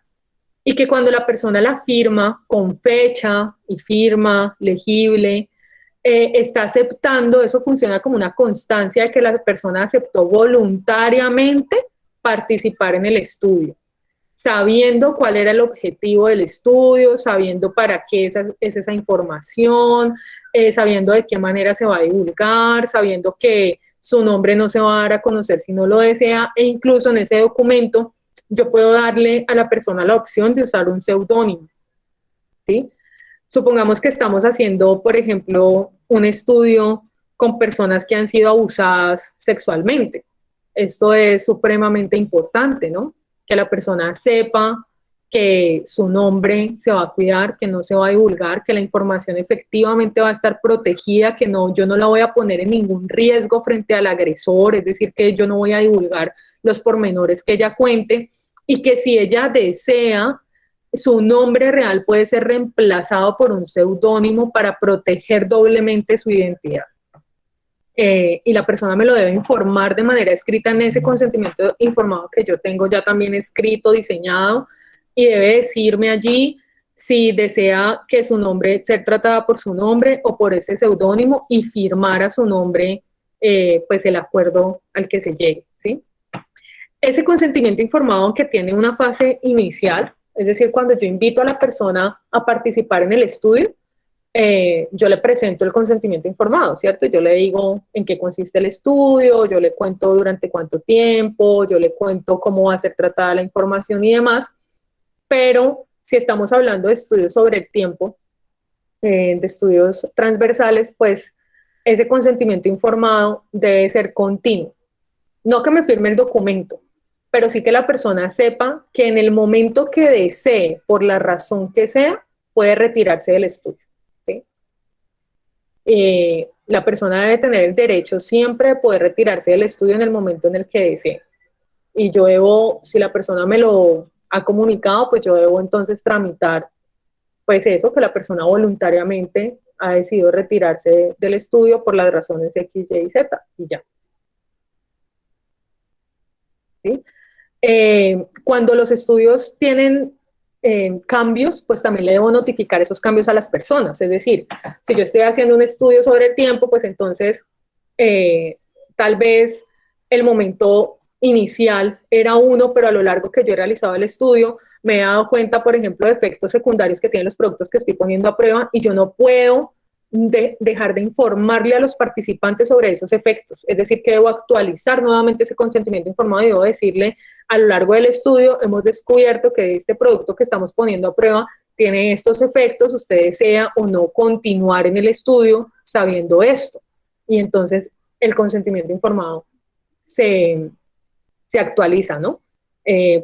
y que cuando la persona la firma con fecha y firma legible, está aceptando, eso funciona como una constancia de que la persona aceptó voluntariamente participar en el estudio, sabiendo cuál era el objetivo del estudio, sabiendo para qué es esa información, sabiendo de qué manera se va a divulgar, sabiendo que su nombre no se va a dar a conocer si no lo desea, e incluso en ese documento yo puedo darle a la persona la opción de usar un seudónimo, ¿sí? Supongamos que estamos haciendo, por ejemplo, un estudio con personas que han sido abusadas sexualmente. Esto es supremamente importante, ¿no? Que la persona sepa que su nombre se va a cuidar, que no se va a divulgar, que la información efectivamente va a estar protegida, que no, yo no la voy a poner en ningún riesgo frente al agresor, es decir, que yo no voy a divulgar los pormenores que ella cuente, y que si ella desea, su nombre real puede ser reemplazado por un seudónimo para proteger doblemente su identidad. Y la persona me lo debe informar de manera escrita en ese consentimiento informado que yo tengo ya también escrito, diseñado, y debe decirme allí si desea que su nombre, ser tratada por su nombre o por ese seudónimo, y firmar a su nombre pues el acuerdo al que se llegue, ¿sí? Ese consentimiento informado, aunque tiene una fase inicial, es decir, cuando yo invito a la persona a participar en el estudio, yo le presento el consentimiento informado, ¿cierto? Yo le digo en qué consiste el estudio, yo le cuento durante cuánto tiempo, yo le cuento cómo va a ser tratada la información y demás, pero si estamos hablando de estudios sobre el tiempo, de estudios transversales, pues ese consentimiento informado debe ser continuo. No que me firme el documento, pero sí que la persona sepa que en el momento que desee, por la razón que sea, puede retirarse del estudio, ¿sí? La persona debe tener el derecho siempre de poder retirarse del estudio en el momento en el que desee. Y yo debo, si la persona me lo ha comunicado, pues yo debo entonces tramitar, pues eso, que la persona voluntariamente ha decidido retirarse del estudio por las razones X, Y y Z, y ya. ¿Sí? Cuando los estudios tienen cambios, pues también le debo notificar esos cambios a las personas. Es decir, si yo estoy haciendo un estudio sobre el tiempo, pues entonces tal vez el momento inicial era uno, pero a lo largo que yo he realizado el estudio, me he dado cuenta, por ejemplo, de efectos secundarios que tienen los productos que estoy poniendo a prueba, y yo no puedo dejar de informarle a los participantes sobre esos efectos. Es decir, que debo actualizar nuevamente ese consentimiento informado y debo decirle: a lo largo del estudio hemos descubierto que este producto que estamos poniendo a prueba tiene estos efectos, usted desea o no continuar en el estudio sabiendo esto. Y entonces el consentimiento informado se actualiza, ¿no?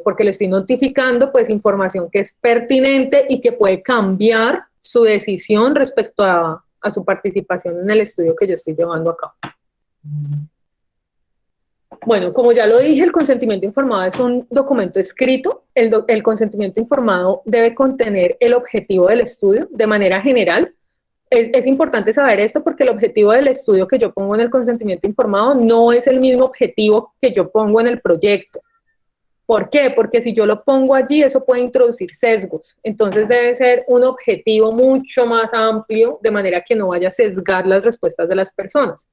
Porque le estoy notificando pues información que es pertinente y que puede cambiar su decisión respecto a su participación en el estudio que yo estoy llevando a cabo. Bueno, como ya lo dije, el consentimiento informado es un documento escrito. El consentimiento informado debe contener el objetivo del estudio de manera general. Es importante saber esto porque el objetivo del estudio que yo pongo en el consentimiento informado no es el mismo objetivo que yo pongo en el proyecto. ¿Por qué? Porque si yo lo pongo allí, eso puede introducir sesgos. Entonces debe ser un objetivo mucho más amplio, de manera que no vaya a sesgar las respuestas de las personas.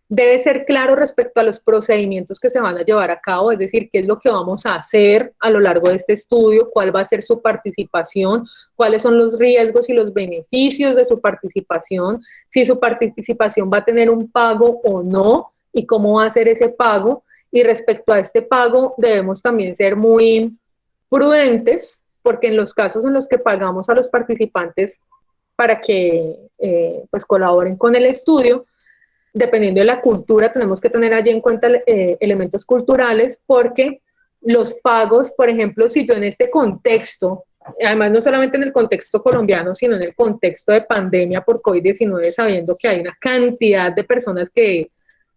Debe ser claro respecto a los procedimientos que se van a llevar a cabo, es decir, qué es lo que vamos a hacer a lo largo de este estudio, cuál va a ser su participación, cuáles son los riesgos y los beneficios de su participación, si su participación va a tener un pago o no, y cómo va a ser ese pago. Y respecto a este pago, debemos también ser muy prudentes, porque en los casos en los que pagamos a los participantes para que pues colaboren con el estudio, dependiendo de la cultura, tenemos que tener allí en cuenta elementos culturales, porque los pagos, por ejemplo, si yo en este contexto además no solamente en el contexto colombiano, sino en el contexto de pandemia por COVID-19, sabiendo que hay una cantidad de personas que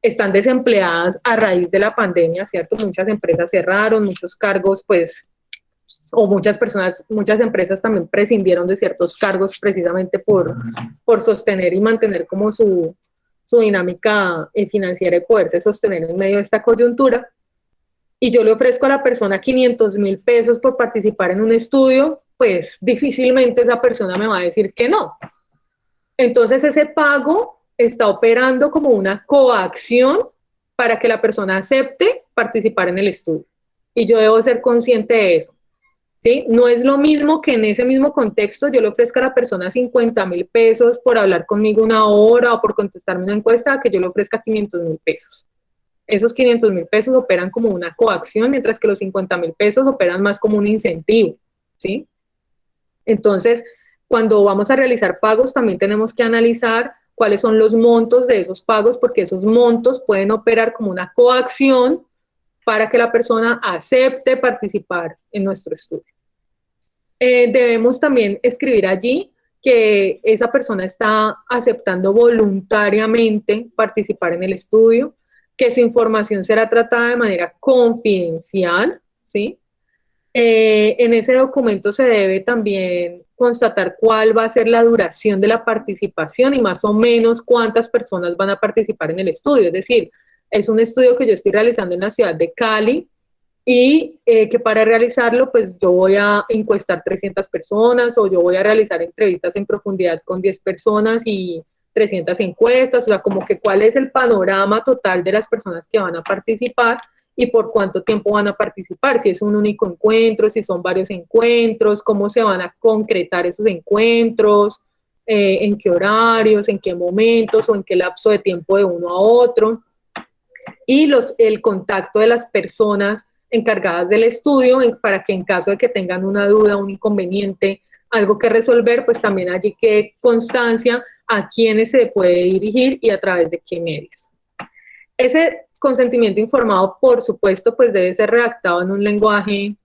están desempleadas a raíz de la pandemia, ¿cierto? Muchas empresas cerraron, muchos cargos, pues, o muchas personas, muchas empresas también prescindieron de ciertos cargos precisamente por sostener y mantener como su dinámica financiera y poderse sostener en medio de esta coyuntura. Y yo le ofrezco a la persona 500.000 pesos por participar en un estudio, pues difícilmente esa persona me va a decir que no. Entonces ese pago está operando como una coacción para que la persona acepte participar en el estudio. Y yo debo ser consciente de eso. ¿Sí? No es lo mismo que en ese mismo contexto yo le ofrezca a la persona 50.000 pesos por hablar conmigo una hora o por contestarme una encuesta, que yo le ofrezca 500.000 pesos. Esos 500.000 pesos operan como una coacción, mientras que los 50.000 pesos operan más como un incentivo, ¿sí? Entonces, cuando vamos a realizar pagos, también tenemos que analizar cuáles son los montos de esos pagos, porque esos montos pueden operar como una coacción para que la persona acepte participar en nuestro estudio. Debemos también escribir allí que esa persona está aceptando voluntariamente participar en el estudio, que su información será tratada de manera confidencial, ¿sí? En ese documento se debe también constatar cuál va a ser la duración de la participación y más o menos cuántas personas van a participar en el estudio. Es decir, es un estudio que yo estoy realizando en la ciudad de Cali y que para realizarlo, pues yo voy a encuestar 300 personas o yo voy a realizar entrevistas en profundidad con 10 personas y 300 encuestas, o sea, como que cuál es el panorama total de las personas que van a participar y por cuánto tiempo van a participar, si es un único encuentro, si son varios encuentros, cómo se van a concretar esos encuentros, en qué horarios, en qué momentos o en qué lapso de tiempo de uno a otro, y el contacto de las personas encargadas del estudio para que en caso de que tengan una duda, un inconveniente, algo que resolver, pues también allí quede constancia a quiénes se puede dirigir y a través de qué medios. Ese consentimiento informado, por supuesto, pues debe ser redactado en un lenguaje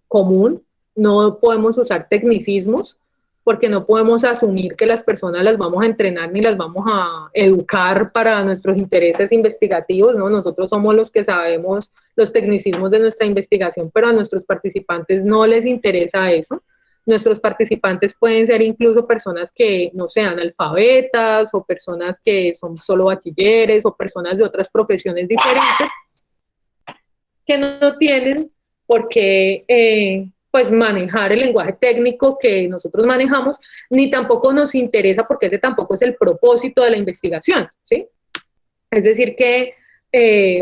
común, no podemos usar tecnicismos, porque no podemos asumir que las personas las vamos a entrenar ni las vamos a educar para nuestros intereses investigativos, ¿no? Nosotros somos los que sabemos los tecnicismos de nuestra investigación, pero a nuestros participantes no les interesa eso. Nuestros participantes pueden ser incluso personas que no sean analfabetas o personas que son solo bachilleres o personas de otras profesiones diferentes que no tienen por qué pues manejar el lenguaje técnico que nosotros manejamos, ni tampoco nos interesa porque ese tampoco es el propósito de la investigación, ¿sí? Es decir que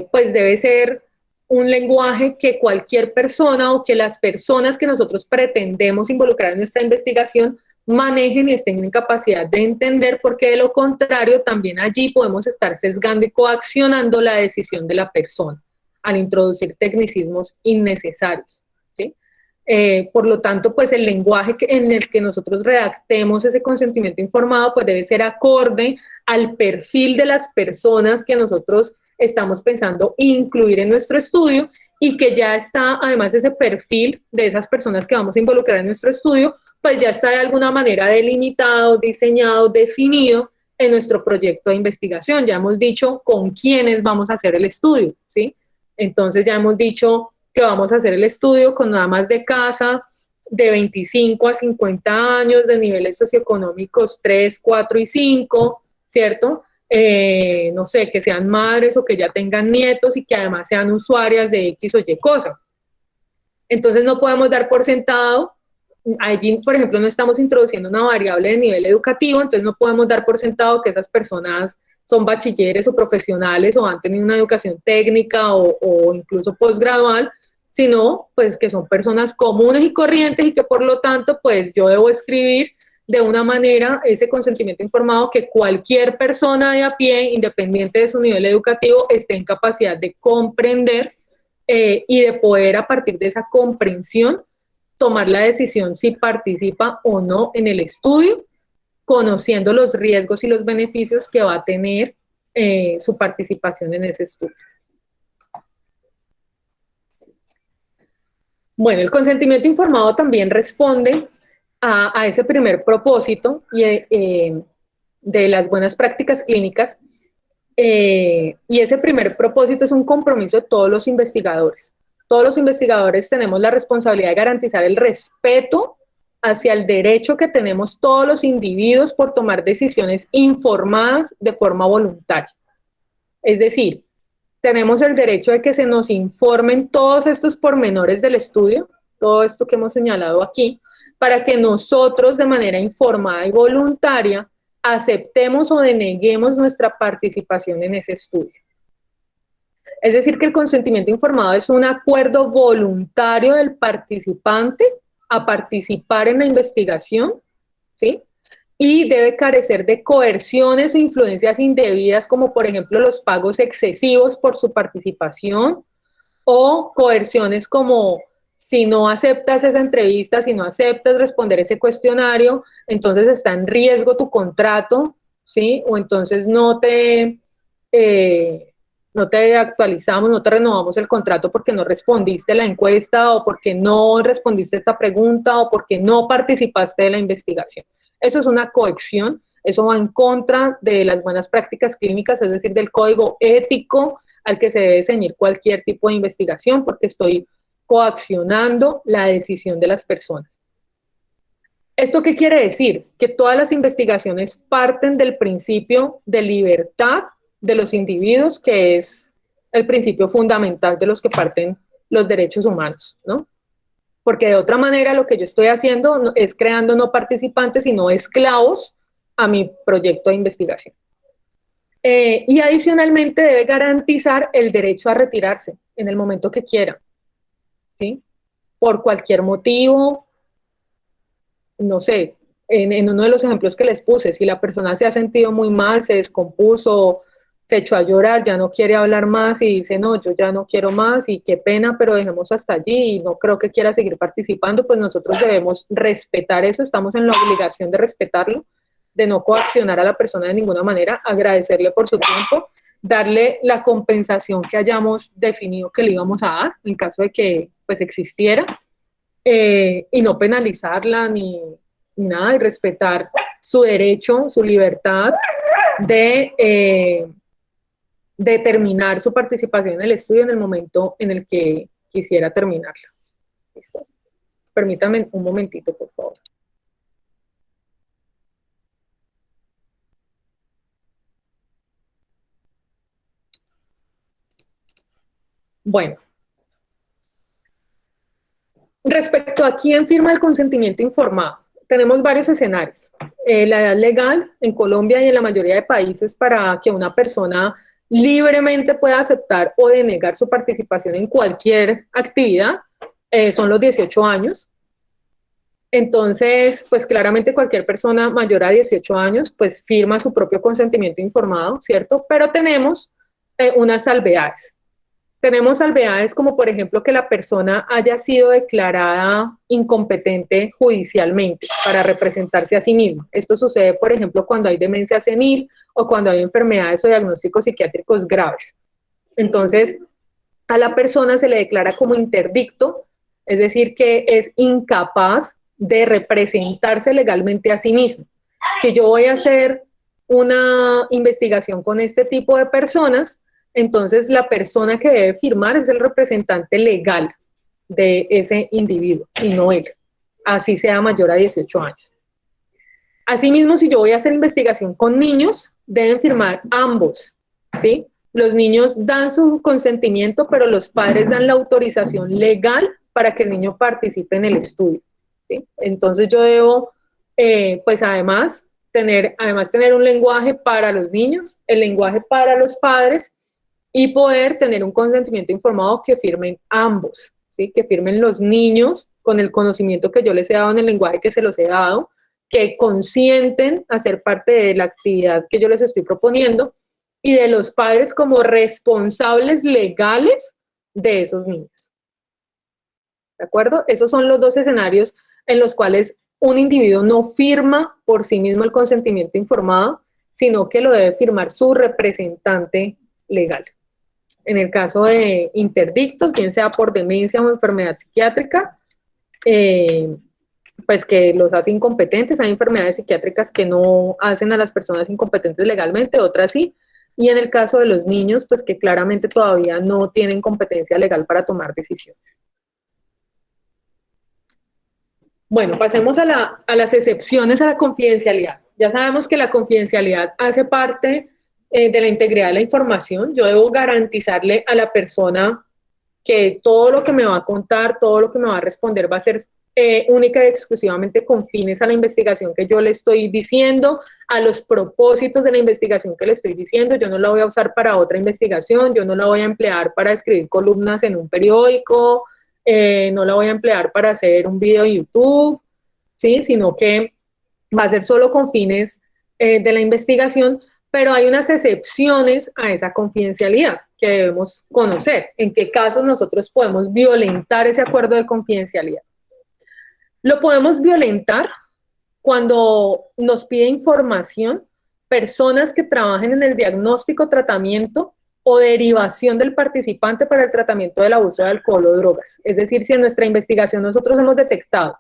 pues debe ser un lenguaje que cualquier persona o que las personas que nosotros pretendemos involucrar en nuestra investigación manejen y estén en capacidad de entender, porque de lo contrario también allí podemos estar sesgando y coaccionando la decisión de la persona al introducir tecnicismos innecesarios, ¿sí? Por lo tanto, pues el lenguaje en el que nosotros redactemos ese consentimiento informado pues debe ser acorde al perfil de las personas que nosotros estamos pensando incluir en nuestro estudio y que ya está, además ese perfil de esas personas que vamos a involucrar en nuestro estudio, pues ya está de alguna manera delimitado, diseñado, definido en nuestro proyecto de investigación. Ya hemos dicho con quiénes vamos a hacer el estudio, ¿sí? Entonces ya hemos dicho que vamos a hacer el estudio con nada más de casa de 25 a 50 años, de niveles socioeconómicos 3, 4 y 5, ¿cierto? No sé, que sean madres o que ya tengan nietos y que además sean usuarias de X o Y cosa. Entonces no podemos dar por sentado, allí por ejemplo no estamos introduciendo una variable de nivel educativo, entonces no podemos dar por sentado que esas personas son bachilleres o profesionales o han tenido una educación técnica o incluso posgradual, sino pues que son personas comunes y corrientes y que por lo tanto pues yo debo escribir de una manera ese consentimiento informado que cualquier persona de a pie, independiente de su nivel educativo, esté en capacidad de comprender y de poder a partir de esa comprensión tomar la decisión si participa o no en el estudio, conociendo los riesgos y los beneficios que va a tener su participación en ese estudio. Bueno, el consentimiento informado también responde a ese primer propósito de las buenas prácticas clínicas, y ese primer propósito es un compromiso de todos los investigadores. Todos los investigadores tenemos la responsabilidad de garantizar el respeto hacia el derecho que tenemos todos los individuos por tomar decisiones informadas de forma voluntaria. Es decir, tenemos el derecho de que se nos informen todos estos pormenores del estudio, todo esto que hemos señalado aquí, para que nosotros de manera informada y voluntaria aceptemos o deneguemos nuestra participación en ese estudio. Es decir, que el consentimiento informado es un acuerdo voluntario del participante a participar en la investigación, ¿sí? Y debe carecer de coerciones o influencias indebidas, como por ejemplo los pagos excesivos por su participación, o coerciones como si no aceptas esa entrevista, si no aceptas responder ese cuestionario, entonces está en riesgo tu contrato, ¿sí? O entonces no te actualizamos, no te renovamos el contrato porque no respondiste la encuesta, o porque no respondiste esta pregunta, o porque no participaste de la investigación. Eso es una coacción, eso va en contra de las buenas prácticas clínicas, es decir, del código ético al que se debe ceñir cualquier tipo de investigación, porque estoy coaccionando la decisión de las personas. ¿Esto qué quiere decir? Que todas las investigaciones parten del principio de libertad de los individuos, que es el principio fundamental de los que parten los derechos humanos, ¿no? Porque de otra manera lo que yo estoy haciendo es creando no participantes, sino esclavos a mi proyecto de investigación. Y adicionalmente debe garantizar el derecho a retirarse en el momento que quiera, ¿sí? Por cualquier motivo, no sé, en uno de los ejemplos que les puse, si la persona se ha sentido muy mal, se descompuso, se echó a llorar, ya no quiere hablar más y dice, no, yo ya no quiero más y qué pena, pero dejemos hasta allí y no creo que quiera seguir participando, pues nosotros debemos respetar eso, estamos en la obligación de respetarlo, de no coaccionar a la persona de ninguna manera, agradecerle por su tiempo, darle la compensación que hayamos definido que le íbamos a dar, en caso de que pues existiera, y no penalizarla ni nada, y respetar su derecho, su libertad de terminar su participación en el estudio en el momento en el que quisiera terminarla. ¿Listo? Permítanme un momentito, por favor. Bueno, respecto a quién firma el consentimiento informado, tenemos varios escenarios. La edad legal en Colombia y en la mayoría de países para que una persona libremente pueda aceptar o denegar su participación en cualquier actividad son los 18 años. Entonces, pues claramente cualquier persona mayor a 18 años pues firma su propio consentimiento informado, ¿cierto? Pero tenemos unas salvedades. Tenemos salvedades como, por ejemplo, que la persona haya sido declarada incompetente judicialmente para representarse a sí misma. Esto sucede, por ejemplo, cuando hay demencia senil o cuando hay enfermedades o diagnósticos psiquiátricos graves. Entonces, a la persona se le declara como interdicto, es decir, que es incapaz de representarse legalmente a sí mismo. Si yo voy a hacer una investigación con este tipo de personas, entonces la persona que debe firmar es el representante legal de ese individuo y no él, así sea mayor a 18 años. Asimismo, si yo voy a hacer investigación con niños, deben firmar ambos, ¿sí? Los niños dan su consentimiento, pero los padres dan la autorización legal para que el niño participe en el estudio, ¿sí? Entonces yo debo, pues además tener un lenguaje para los niños, el lenguaje para los padres, y poder tener un consentimiento informado que firmen ambos, ¿sí? Que firmen los niños con el conocimiento que yo les he dado en el lenguaje que se los he dado, que consienten a ser parte de la actividad que yo les estoy proponiendo, y de los padres como responsables legales de esos niños. ¿De acuerdo? Esos son los dos escenarios en los cuales un individuo no firma por sí mismo el consentimiento informado, sino que lo debe firmar su representante legal. En el caso de interdictos, bien sea por demencia o enfermedad psiquiátrica, pues que los hace incompetentes. Hay enfermedades psiquiátricas que no hacen a las personas incompetentes legalmente, otras sí. Y en el caso de los niños, pues que claramente todavía no tienen competencia legal para tomar decisiones. Bueno, pasemos a las excepciones a la confidencialidad. Ya sabemos que la confidencialidad hace parte de la integridad de la información. Yo debo garantizarle a la persona que todo lo que me va a contar, todo lo que me va a responder va a ser única y exclusivamente con fines a la investigación que yo le estoy diciendo, a los propósitos de la investigación que le estoy diciendo. Yo no la voy a usar para otra investigación, yo no la voy a emplear para escribir columnas en un periódico, no la voy a emplear para hacer un video en YouTube, ¿sí? Sino que va a ser solo con fines de la investigación, pero hay unas excepciones a esa confidencialidad que debemos conocer. ¿En qué casos nosotros podemos violentar ese acuerdo de confidencialidad? Lo podemos violentar cuando nos pide información personas que trabajen en el diagnóstico, tratamiento o derivación del participante para el tratamiento del abuso de alcohol o drogas. Es decir, si en nuestra investigación nosotros hemos detectado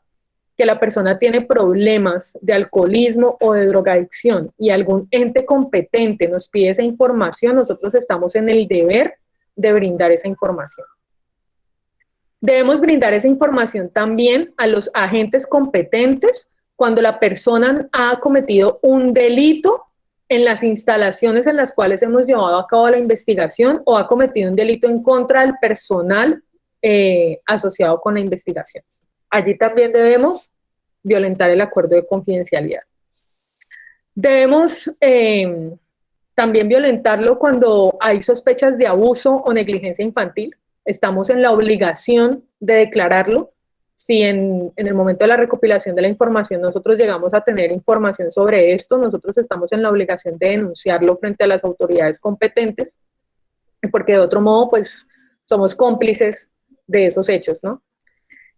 que la persona tiene problemas de alcoholismo o de drogadicción y algún ente competente nos pide esa información, nosotros estamos en el deber de brindar esa información. Debemos brindar esa información también a los agentes competentes cuando la persona ha cometido un delito en las instalaciones en las cuales hemos llevado a cabo la investigación o ha cometido un delito en contra del personal asociado con la investigación. Allí también debemos violentar el acuerdo de confidencialidad. Debemos también violentarlo cuando hay sospechas de abuso o negligencia infantil. Estamos en la obligación de declararlo. Si en el momento de la recopilación de la información nosotros llegamos a tener información sobre esto, nosotros estamos en la obligación de denunciarlo frente a las autoridades competentes, porque de otro modo, pues, somos cómplices de esos hechos, ¿no?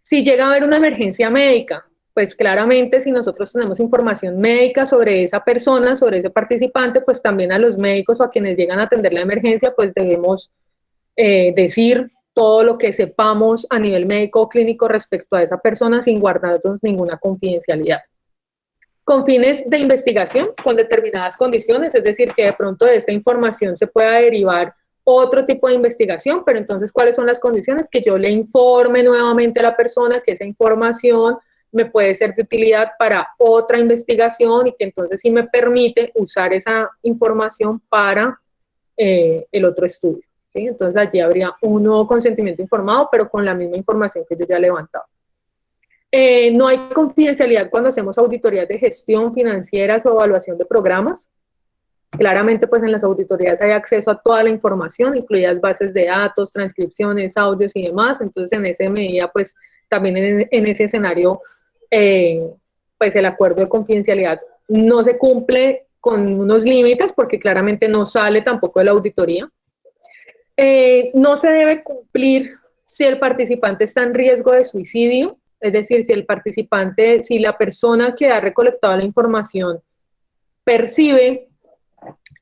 Si llega a haber una emergencia médica, pues claramente si nosotros tenemos información médica sobre esa persona, sobre ese participante, pues también a los médicos o a quienes llegan a atender la emergencia, pues debemos decir todo lo que sepamos a nivel médico o clínico respecto a esa persona sin guardarnos ninguna confidencialidad. Con fines de investigación, con determinadas condiciones, es decir, que de pronto de esta información se pueda derivar otro tipo de investigación, pero entonces, ¿cuáles son las condiciones? Que yo le informe nuevamente a la persona que esa información me puede ser de utilidad para otra investigación y que entonces sí me permite usar esa información para el otro estudio. ¿Sí? Entonces allí habría un nuevo consentimiento informado, pero con la misma información que yo ya he levantado. No hay confidencialidad cuando hacemos auditorías de gestión financieras o evaluación de programas. Claramente, pues en las auditorías hay acceso a toda la información, incluidas bases de datos, transcripciones, audios y demás. Entonces, en esa medida, pues también en ese escenario, pues el acuerdo de confidencialidad no se cumple con unos límites porque claramente no sale tampoco de la auditoría. No se debe cumplir si el participante está en riesgo de suicidio, es decir, si la persona que ha recolectado la información percibe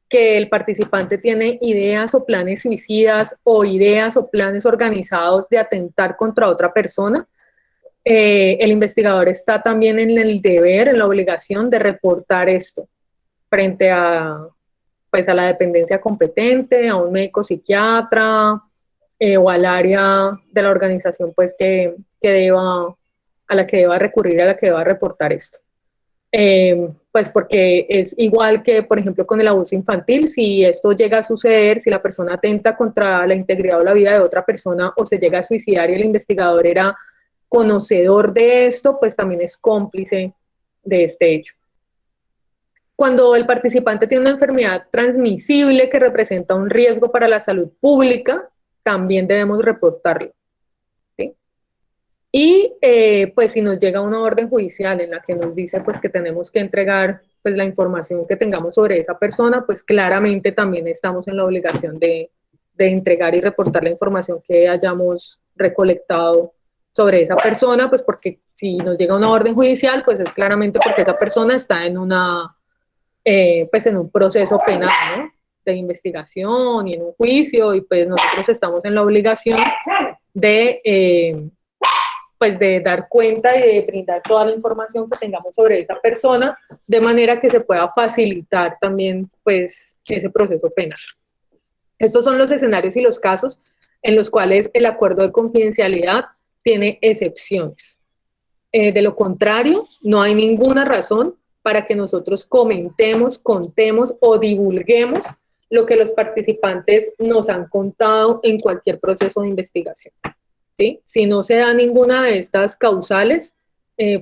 que el participante tiene ideas o planes suicidas o ideas o planes organizados de atentar contra otra persona, el investigador está también en el deber, en la obligación de reportar esto frente a la dependencia competente, a un médico psiquiatra o al área de la organización pues, a la que deba recurrir, a la que deba reportar esto. Pues porque es igual que, por ejemplo, con el abuso infantil, si esto llega a suceder, si la persona atenta contra la integridad o la vida de otra persona o se llega a suicidar y el investigador era conocedor de esto, pues también es cómplice de este hecho. Cuando el participante tiene una enfermedad transmisible que representa un riesgo para la salud pública, también debemos reportarlo. ¿Sí? Y pues si nos llega una orden judicial en la que nos dice pues que tenemos que entregar pues la información que tengamos sobre esa persona, pues claramente también estamos en la obligación de entregar y reportar la información que hayamos recolectado sobre esa persona, pues porque si nos llega una orden judicial, pues es claramente porque esa persona está en una pues en un proceso penal, ¿no? de investigación y en un juicio, y pues nosotros estamos en la obligación de, pues de dar cuenta y de brindar toda la información que tengamos sobre esa persona, de manera que se pueda facilitar también pues ese proceso penal. Estos son los escenarios y los casos en los cuales el acuerdo de confidencialidad tiene excepciones. De lo contrario, no hay ninguna razón para que nosotros comentemos, contemos o divulguemos lo que los participantes nos han contado en cualquier proceso de investigación, ¿sí? Si no se da ninguna de estas causales,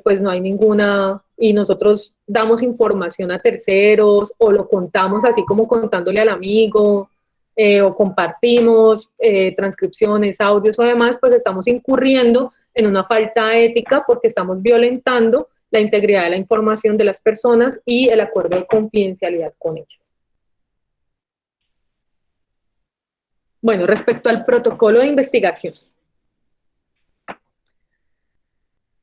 pues no hay ninguna, y nosotros damos información a terceros o lo contamos así como contándole al amigo, o compartimos transcripciones, audios o demás, pues estamos incurriendo en una falta ética porque estamos violentando la integridad de la información de las personas y el acuerdo de confidencialidad con ellas. Bueno, respecto al protocolo de investigación.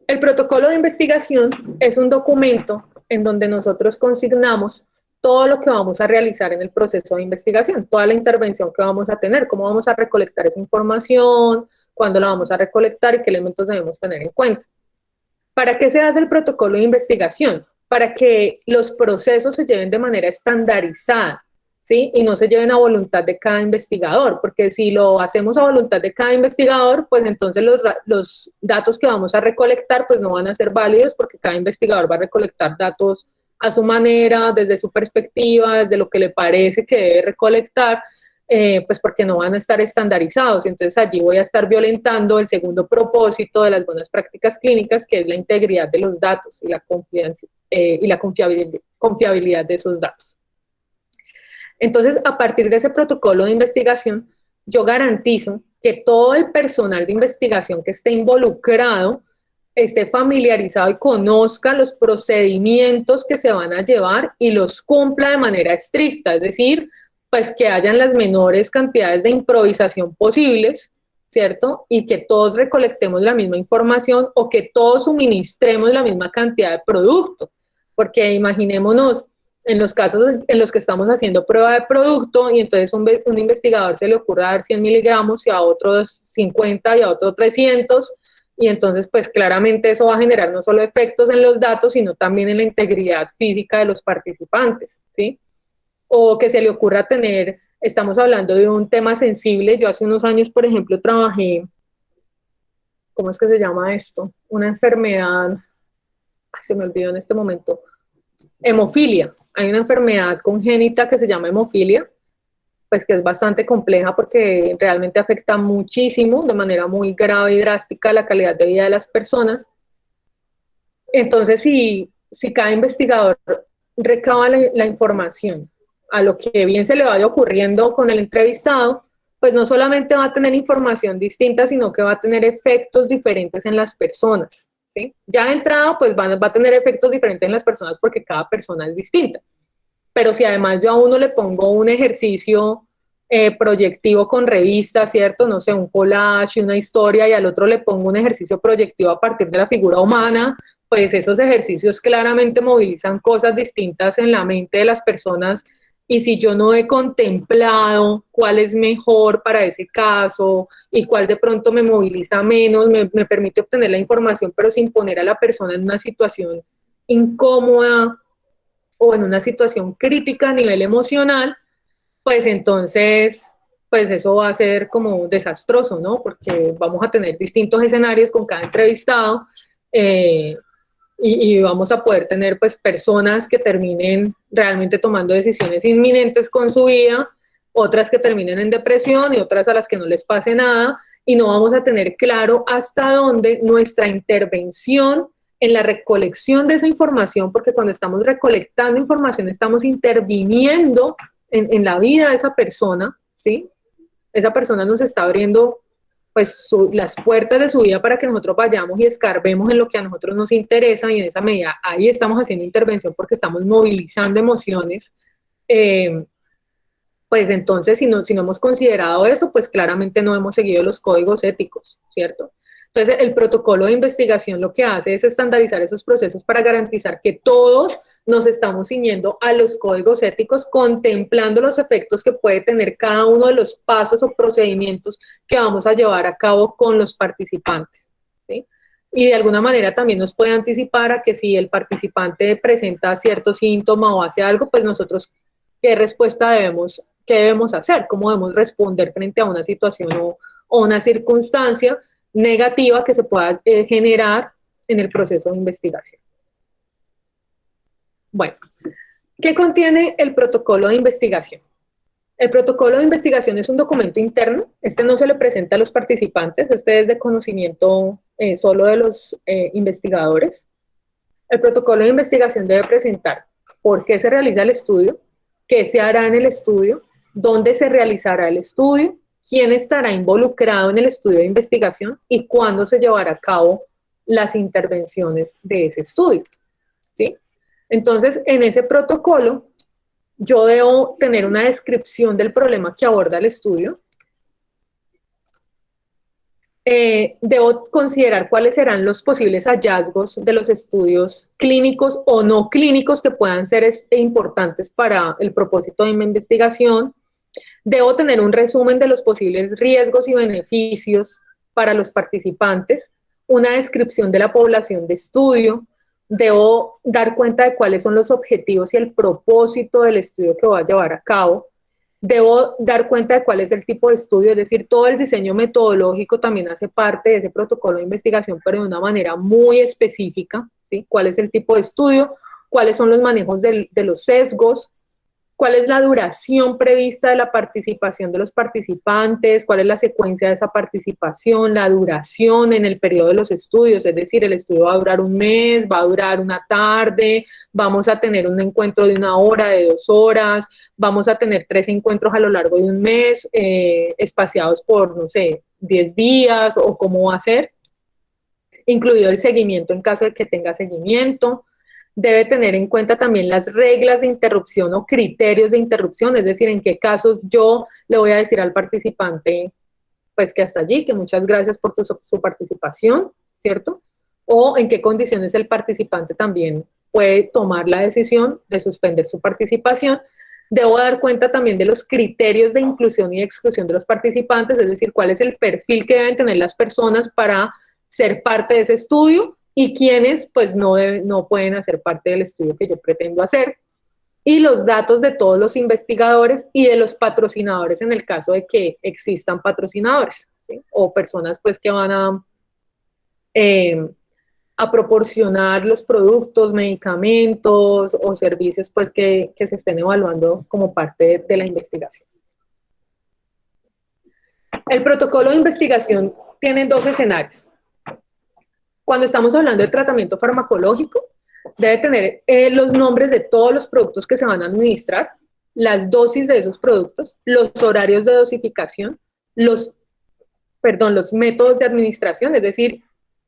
El protocolo de investigación es un documento en donde nosotros consignamos todo lo que vamos a realizar en el proceso de investigación, toda la intervención que vamos a tener, cómo vamos a recolectar esa información, cuándo la vamos a recolectar y qué elementos debemos tener en cuenta. ¿Para qué se hace el protocolo de investigación? Para que los procesos se lleven de manera estandarizada, ¿sí? Y no se lleven a voluntad de cada investigador, porque si lo hacemos a voluntad de cada investigador, pues entonces los datos que vamos a recolectar pues no van a ser válidos porque cada investigador va a recolectar datos a su manera, desde su perspectiva, desde lo que le parece que debe recolectar, pues porque no van a estar estandarizados. Entonces allí voy a estar violentando el segundo propósito de las buenas prácticas clínicas, que es la integridad de los datos y la confiabilidad de esos datos. Entonces, a partir de ese protocolo de investigación, yo garantizo que todo el personal de investigación que esté involucrado esté familiarizado y conozca los procedimientos que se van a llevar y los cumpla de manera estricta, es decir, pues que hayan las menores cantidades de improvisación posibles, ¿cierto? Y que todos recolectemos la misma información o que todos suministremos la misma cantidad de producto, porque imaginémonos en los casos en los que estamos haciendo prueba de producto y entonces un investigador se le ocurre dar 100 miligramos y a otros 50 y a otro 300, y entonces pues claramente eso va a generar no solo efectos en los datos, sino también en la integridad física de los participantes, ¿sí? O que se le ocurra tener, estamos hablando de un tema sensible, yo hace unos años, por ejemplo, trabajé, ¿cómo es que se llama esto? Una enfermedad, se me olvidó en este momento, hemofilia. Hay una enfermedad congénita que se llama hemofilia, pues que es bastante compleja porque realmente afecta muchísimo, de manera muy grave y drástica, la calidad de vida de las personas. Entonces, si cada investigador recaba la información a lo que bien se le vaya ocurriendo con el entrevistado, pues no solamente va a tener información distinta, sino que va a tener efectos diferentes en las personas, ¿sí? Ya de entrada, pues va a tener efectos diferentes en las personas porque cada persona es distinta. Pero si además yo a uno le pongo un ejercicio proyectivo con revistas, ¿cierto? No sé, un collage, una historia, y al otro le pongo un ejercicio proyectivo a partir de la figura humana, pues esos ejercicios claramente movilizan cosas distintas en la mente de las personas, y si yo no he contemplado cuál es mejor para ese caso y cuál de pronto me moviliza menos, me permite obtener la información, pero sin poner a la persona en una situación incómoda o en una situación crítica a nivel emocional, pues entonces, pues eso va a ser como desastroso, ¿no? Porque vamos a tener distintos escenarios con cada entrevistado, y vamos a poder tener pues personas que terminen realmente tomando decisiones inminentes con su vida, otras que terminen en depresión y otras a las que no les pase nada, y no vamos a tener claro hasta dónde nuestra intervención en la recolección de esa información, porque cuando estamos recolectando información estamos interviniendo en la vida de esa persona, ¿sí? Esa persona nos está abriendo pues las puertas de su vida para que nosotros vayamos y escarbemos en lo que a nosotros nos interesa, y en esa medida ahí estamos haciendo intervención porque estamos movilizando emociones. Pues entonces si no hemos considerado eso, pues claramente no hemos seguido los códigos éticos, ¿cierto? Entonces, el protocolo de investigación lo que hace es estandarizar esos procesos para garantizar que todos nos estamos ciñendo a los códigos éticos, contemplando los efectos que puede tener cada uno de los pasos o procedimientos que vamos a llevar a cabo con los participantes, ¿sí? Y de alguna manera también nos puede anticipar a que si el participante presenta cierto síntoma o hace algo, pues nosotros qué respuesta qué debemos hacer, cómo debemos responder frente a una situación o una circunstancia negativa que se pueda generar en el proceso de investigación. Bueno, ¿qué contiene el protocolo de investigación? El protocolo de investigación es un documento interno, este no se le presenta a los participantes, este es de conocimiento solo de los investigadores. El protocolo de investigación debe presentar por qué se realiza el estudio, qué se hará en el estudio, dónde se realizará el estudio, quién estará involucrado en el estudio de investigación y cuándo se llevará a cabo las intervenciones de ese estudio, ¿sí? Entonces, en ese protocolo, yo debo tener una descripción del problema que aborda el estudio, debo considerar cuáles serán los posibles hallazgos de los estudios clínicos o no clínicos que puedan ser importantes para el propósito de mi investigación. Debo tener un resumen de los posibles riesgos y beneficios para los participantes, una descripción de la población de estudio, debo dar cuenta de cuáles son los objetivos y el propósito del estudio que voy a llevar a cabo, debo dar cuenta de cuál es el tipo de estudio, es decir, todo el diseño metodológico también hace parte de ese protocolo de investigación, pero de una manera muy específica, ¿sí? ¿Cuál es el tipo de estudio? ¿Cuáles son los manejos de los sesgos? ¿Cuál es la duración prevista de la participación de los participantes? ¿Cuál es la secuencia de esa participación? La duración en el periodo de los estudios, es decir, el estudio va a durar un mes, va a durar una tarde, vamos a tener un encuentro de 1 hora, de 2 horas, vamos a tener 3 encuentros a lo largo de un mes, espaciados por, no sé, 10 días o cómo va a ser, incluido el seguimiento en caso de que tenga seguimiento. Debe tener en cuenta también las reglas de interrupción o criterios de interrupción, es decir, en qué casos yo le voy a decir al participante, pues que hasta allí, que muchas gracias por su participación, ¿cierto? O en qué condiciones el participante también puede tomar la decisión de suspender su participación. Debo dar cuenta también de los criterios de inclusión y exclusión de los participantes, es decir, cuál es el perfil que deben tener las personas para ser parte de ese estudio y quienes pues no pueden hacer parte del estudio que yo pretendo hacer, y los datos de todos los investigadores y de los patrocinadores en el caso de que existan patrocinadores, ¿sí? O personas pues que van a proporcionar los productos, medicamentos o servicios pues que se estén evaluando como parte de la investigación. El protocolo de investigación tiene 2 escenarios. Cuando estamos hablando de tratamiento farmacológico, debe tener los nombres de todos los productos que se van a administrar, las dosis de esos productos, los horarios de dosificación, los métodos de administración, es decir,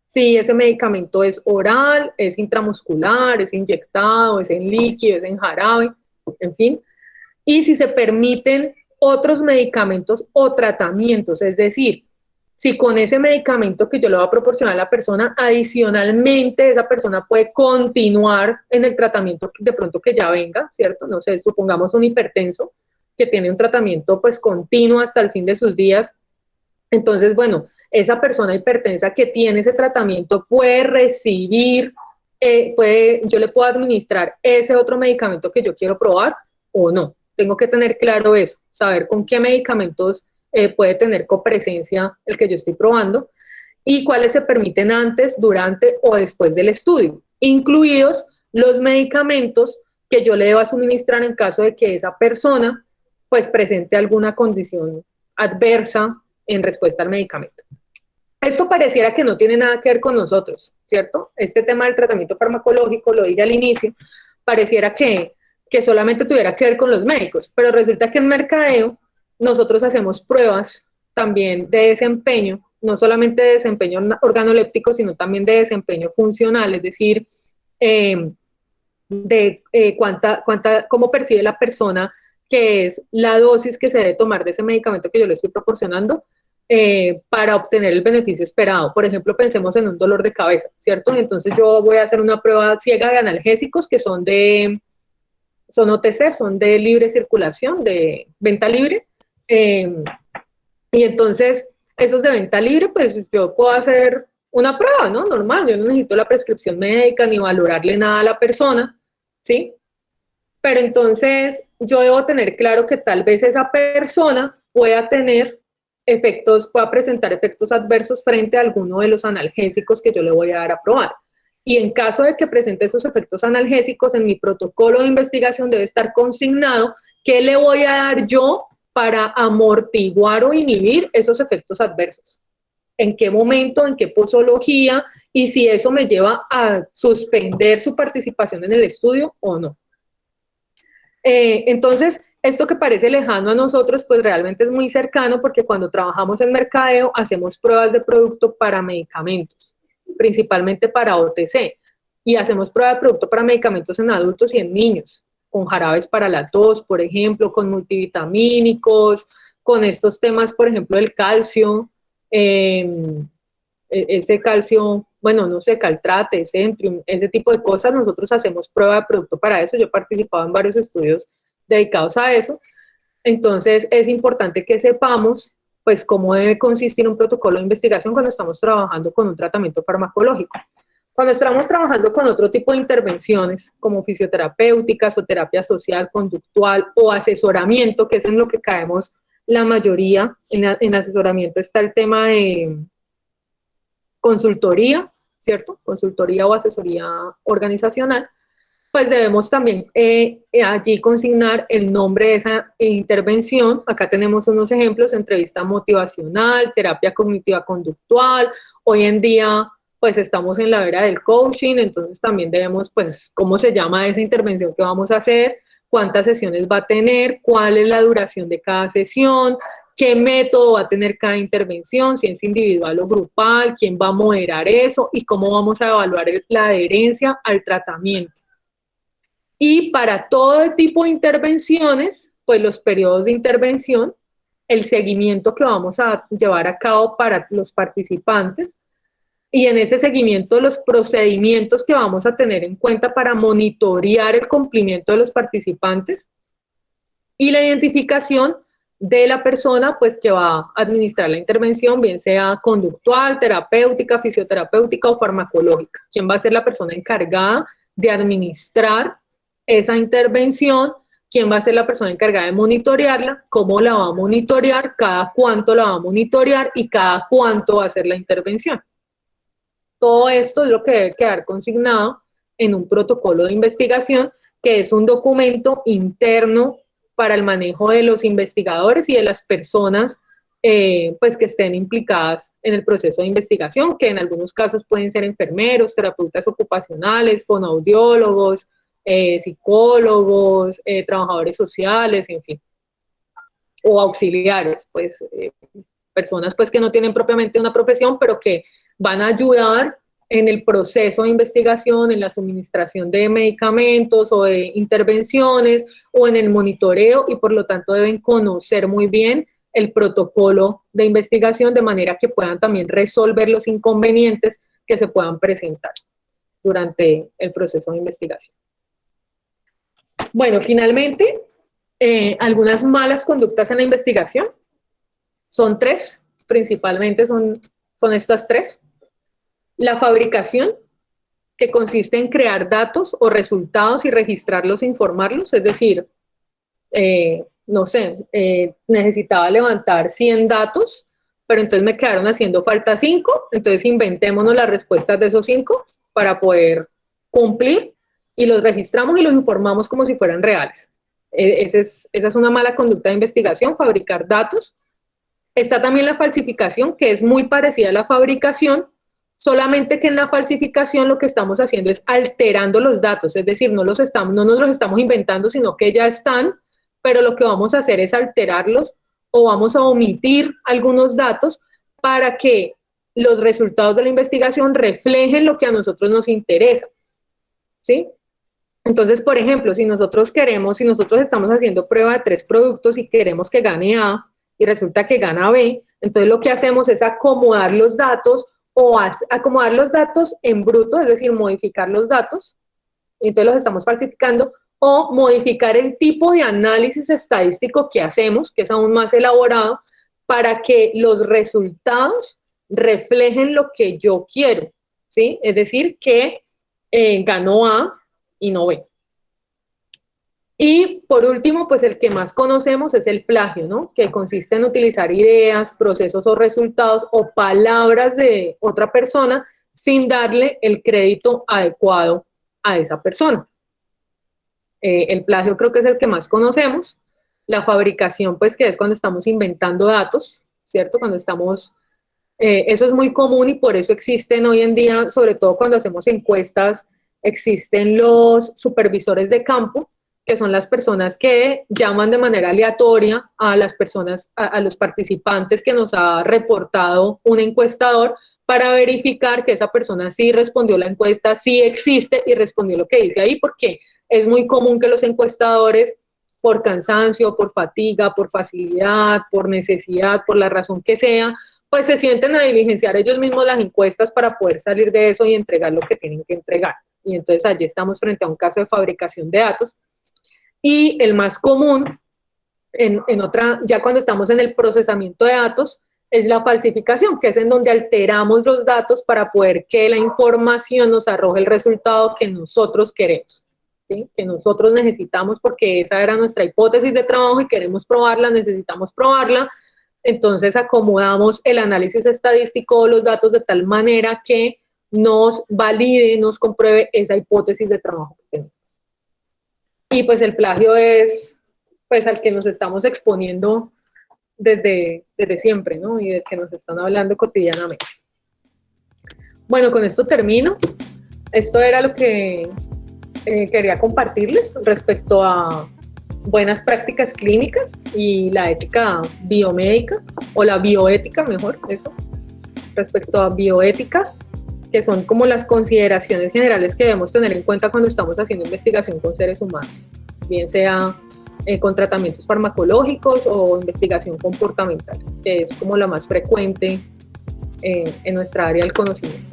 si ese medicamento es oral, es intramuscular, es inyectado, es en líquido, es en jarabe, en fin, y si se permiten otros medicamentos o tratamientos, es decir, si con ese medicamento que yo le voy a proporcionar a la persona, adicionalmente esa persona puede continuar en el tratamiento de pronto que ya venga, ¿cierto? No sé, supongamos un hipertenso que tiene un tratamiento pues continuo hasta el fin de sus días. Entonces, bueno, esa persona hipertensa que tiene ese tratamiento puede recibir, yo le puedo administrar ese otro medicamento que yo quiero probar o no. Tengo que tener claro eso, saber con qué medicamentos puede tener copresencia el que yo estoy probando y cuáles se permiten antes, durante o después del estudio, incluidos los medicamentos que yo le deba suministrar en caso de que esa persona pues presente alguna condición adversa en respuesta al medicamento. Esto pareciera que no tiene nada que ver con nosotros, ¿cierto? Este tema del tratamiento farmacológico, lo dije al inicio, pareciera que solamente tuviera que ver con los médicos, pero resulta que en mercadeo nosotros hacemos pruebas también de desempeño, no solamente de desempeño organoléptico, sino también de desempeño funcional, es decir, cómo percibe la persona que es la dosis que se debe tomar de ese medicamento que yo le estoy proporcionando para obtener el beneficio esperado. Por ejemplo, pensemos en un dolor de cabeza, ¿cierto? Entonces yo voy a hacer una prueba ciega de analgésicos que son OTC, son de libre circulación, de venta libre. Y entonces, esos de venta libre, pues yo puedo hacer una prueba, ¿no? Normal, yo no necesito la prescripción médica ni valorarle nada a la persona, ¿sí? Pero entonces yo debo tener claro que tal vez esa persona pueda presentar efectos adversos frente a alguno de los analgésicos que yo le voy a dar a probar. Y en caso de que presente esos efectos analgésicos, en mi protocolo de investigación debe estar consignado qué le voy a dar yo para amortiguar o inhibir esos efectos adversos. En qué momento, en qué posología, y si eso me lleva a suspender su participación en el estudio o no. Entonces, esto que parece lejano a nosotros, pues realmente es muy cercano, porque cuando trabajamos en mercadeo hacemos pruebas de producto para medicamentos, principalmente para OTC, y hacemos prueba de producto para medicamentos en adultos y en niños, con jarabes para la tos, por ejemplo, con multivitamínicos, con estos temas, por ejemplo, del calcio, ese calcio, bueno, no sé, Caltrate, Centrium, ese tipo de cosas. Nosotros hacemos prueba de producto para eso. Yo he participado en varios estudios dedicados a eso. Entonces, es importante que sepamos, pues, cómo debe consistir un protocolo de investigación cuando estamos trabajando con un tratamiento farmacológico. Cuando estamos trabajando con otro tipo de intervenciones, como fisioterapéuticas o terapia social, conductual o asesoramiento, que es en lo que caemos la mayoría, en asesoramiento está el tema de consultoría, ¿cierto? Consultoría o asesoría organizacional, pues debemos también allí consignar el nombre de esa intervención. Acá tenemos unos ejemplos: entrevista motivacional, terapia cognitiva conductual. Hoy en día, pues estamos en la era del coaching, entonces también debemos, pues, cómo se llama esa intervención que vamos a hacer, cuántas sesiones va a tener, cuál es la duración de cada sesión, qué método va a tener cada intervención, si es individual o grupal, quién va a moderar eso y cómo vamos a evaluar la adherencia al tratamiento. Y para todo tipo de intervenciones, pues los periodos de intervención, el seguimiento que vamos a llevar a cabo para los participantes, y en ese seguimiento los procedimientos que vamos a tener en cuenta para monitorear el cumplimiento de los participantes, y la identificación de la persona, pues, que va a administrar la intervención, bien sea conductual, terapéutica, fisioterapéutica o farmacológica. ¿Quién va a ser la persona encargada de administrar esa intervención? ¿Quién va a ser la persona encargada de monitorearla? ¿Cómo la va a monitorear? ¿Cada cuánto la va a monitorear? ¿Y cada cuánto va a hacer la intervención? Todo esto es lo que debe quedar consignado en un protocolo de investigación, que es un documento interno para el manejo de los investigadores y de las personas pues que estén implicadas en el proceso de investigación, que en algunos casos pueden ser enfermeros, terapeutas ocupacionales, fonoaudiólogos, psicólogos, trabajadores sociales, en fin, o auxiliares, pues personas pues que no tienen propiamente una profesión, pero que van a ayudar en el proceso de investigación, en la suministración de medicamentos o de intervenciones o en el monitoreo, y por lo tanto deben conocer muy bien el protocolo de investigación, de manera que puedan también resolver los inconvenientes que se puedan presentar durante el proceso de investigación. Bueno, finalmente, algunas malas conductas en la investigación. Son tres, principalmente son estas tres. La fabricación, que consiste en crear datos o resultados y registrarlos e informarlos, es decir, no sé, necesitaba levantar 100 datos, pero entonces me quedaron haciendo falta 5, entonces inventémonos las respuestas de esos 5 para poder cumplir, y los registramos y los informamos como si fueran reales. Esa es una mala conducta de investigación, fabricar datos. Está también la falsificación, que es muy parecida a la fabricación, solamente que en la falsificación lo que estamos haciendo es alterando los datos, es decir, no nos los estamos inventando, sino que ya están, pero lo que vamos a hacer es alterarlos o vamos a omitir algunos datos para que los resultados de la investigación reflejen lo que a nosotros nos interesa, ¿sí? Entonces, por ejemplo, si nosotros estamos haciendo prueba de 3 productos y queremos que gane A y resulta que gana B, Entonces lo que hacemos es acomodar los datos o acomodar los datos en bruto, es decir, modificar los datos, entonces los estamos falsificando, o modificar el tipo de análisis estadístico que hacemos, que es aún más elaborado, para que los resultados reflejen lo que yo quiero, ¿sí? Es decir, que ganó A y no B. Y por último, pues el que más conocemos es el plagio, ¿no? Que consiste en utilizar ideas, procesos o resultados o palabras de otra persona sin darle el crédito adecuado a esa persona. El plagio creo que es el que más conocemos. La fabricación, pues que es cuando estamos inventando datos, ¿cierto? Cuando estamos... eso es muy común y por eso existen hoy en día, sobre todo cuando hacemos encuestas, existen los supervisores de campo, que son las personas que llaman de manera aleatoria a las personas, a los participantes que nos ha reportado un encuestador para verificar que esa persona sí respondió la encuesta, sí existe y respondió lo que dice ahí, porque es muy común que los encuestadores, por cansancio, por fatiga, por facilidad, por necesidad, por la razón que sea, pues se sienten a diligenciar ellos mismos las encuestas para poder salir de eso y entregar lo que tienen que entregar. Y entonces allí estamos frente a un caso de fabricación de datos. Y el más común, ya cuando estamos en el procesamiento de datos, es la falsificación, que es en donde alteramos los datos para poder que la información nos arroje el resultado que nosotros queremos, ¿sí? Que nosotros necesitamos porque esa era nuestra hipótesis de trabajo y queremos probarla, necesitamos probarla. Entonces acomodamos el análisis estadístico, los datos de tal manera que nos valide, nos compruebe esa hipótesis de trabajo que tenemos. Y pues el plagio es pues al que nos estamos exponiendo desde siempre, ¿no? Y del que nos están hablando cotidianamente. Bueno, con esto termino. Esto era lo que quería compartirles respecto a buenas prácticas clínicas y la ética biomédica, o la bioética, mejor, eso, respecto a bioética, que son como las consideraciones generales que debemos tener en cuenta cuando estamos haciendo investigación con seres humanos, bien sea con tratamientos farmacológicos o investigación comportamental, que es como la más frecuente en nuestra área del conocimiento.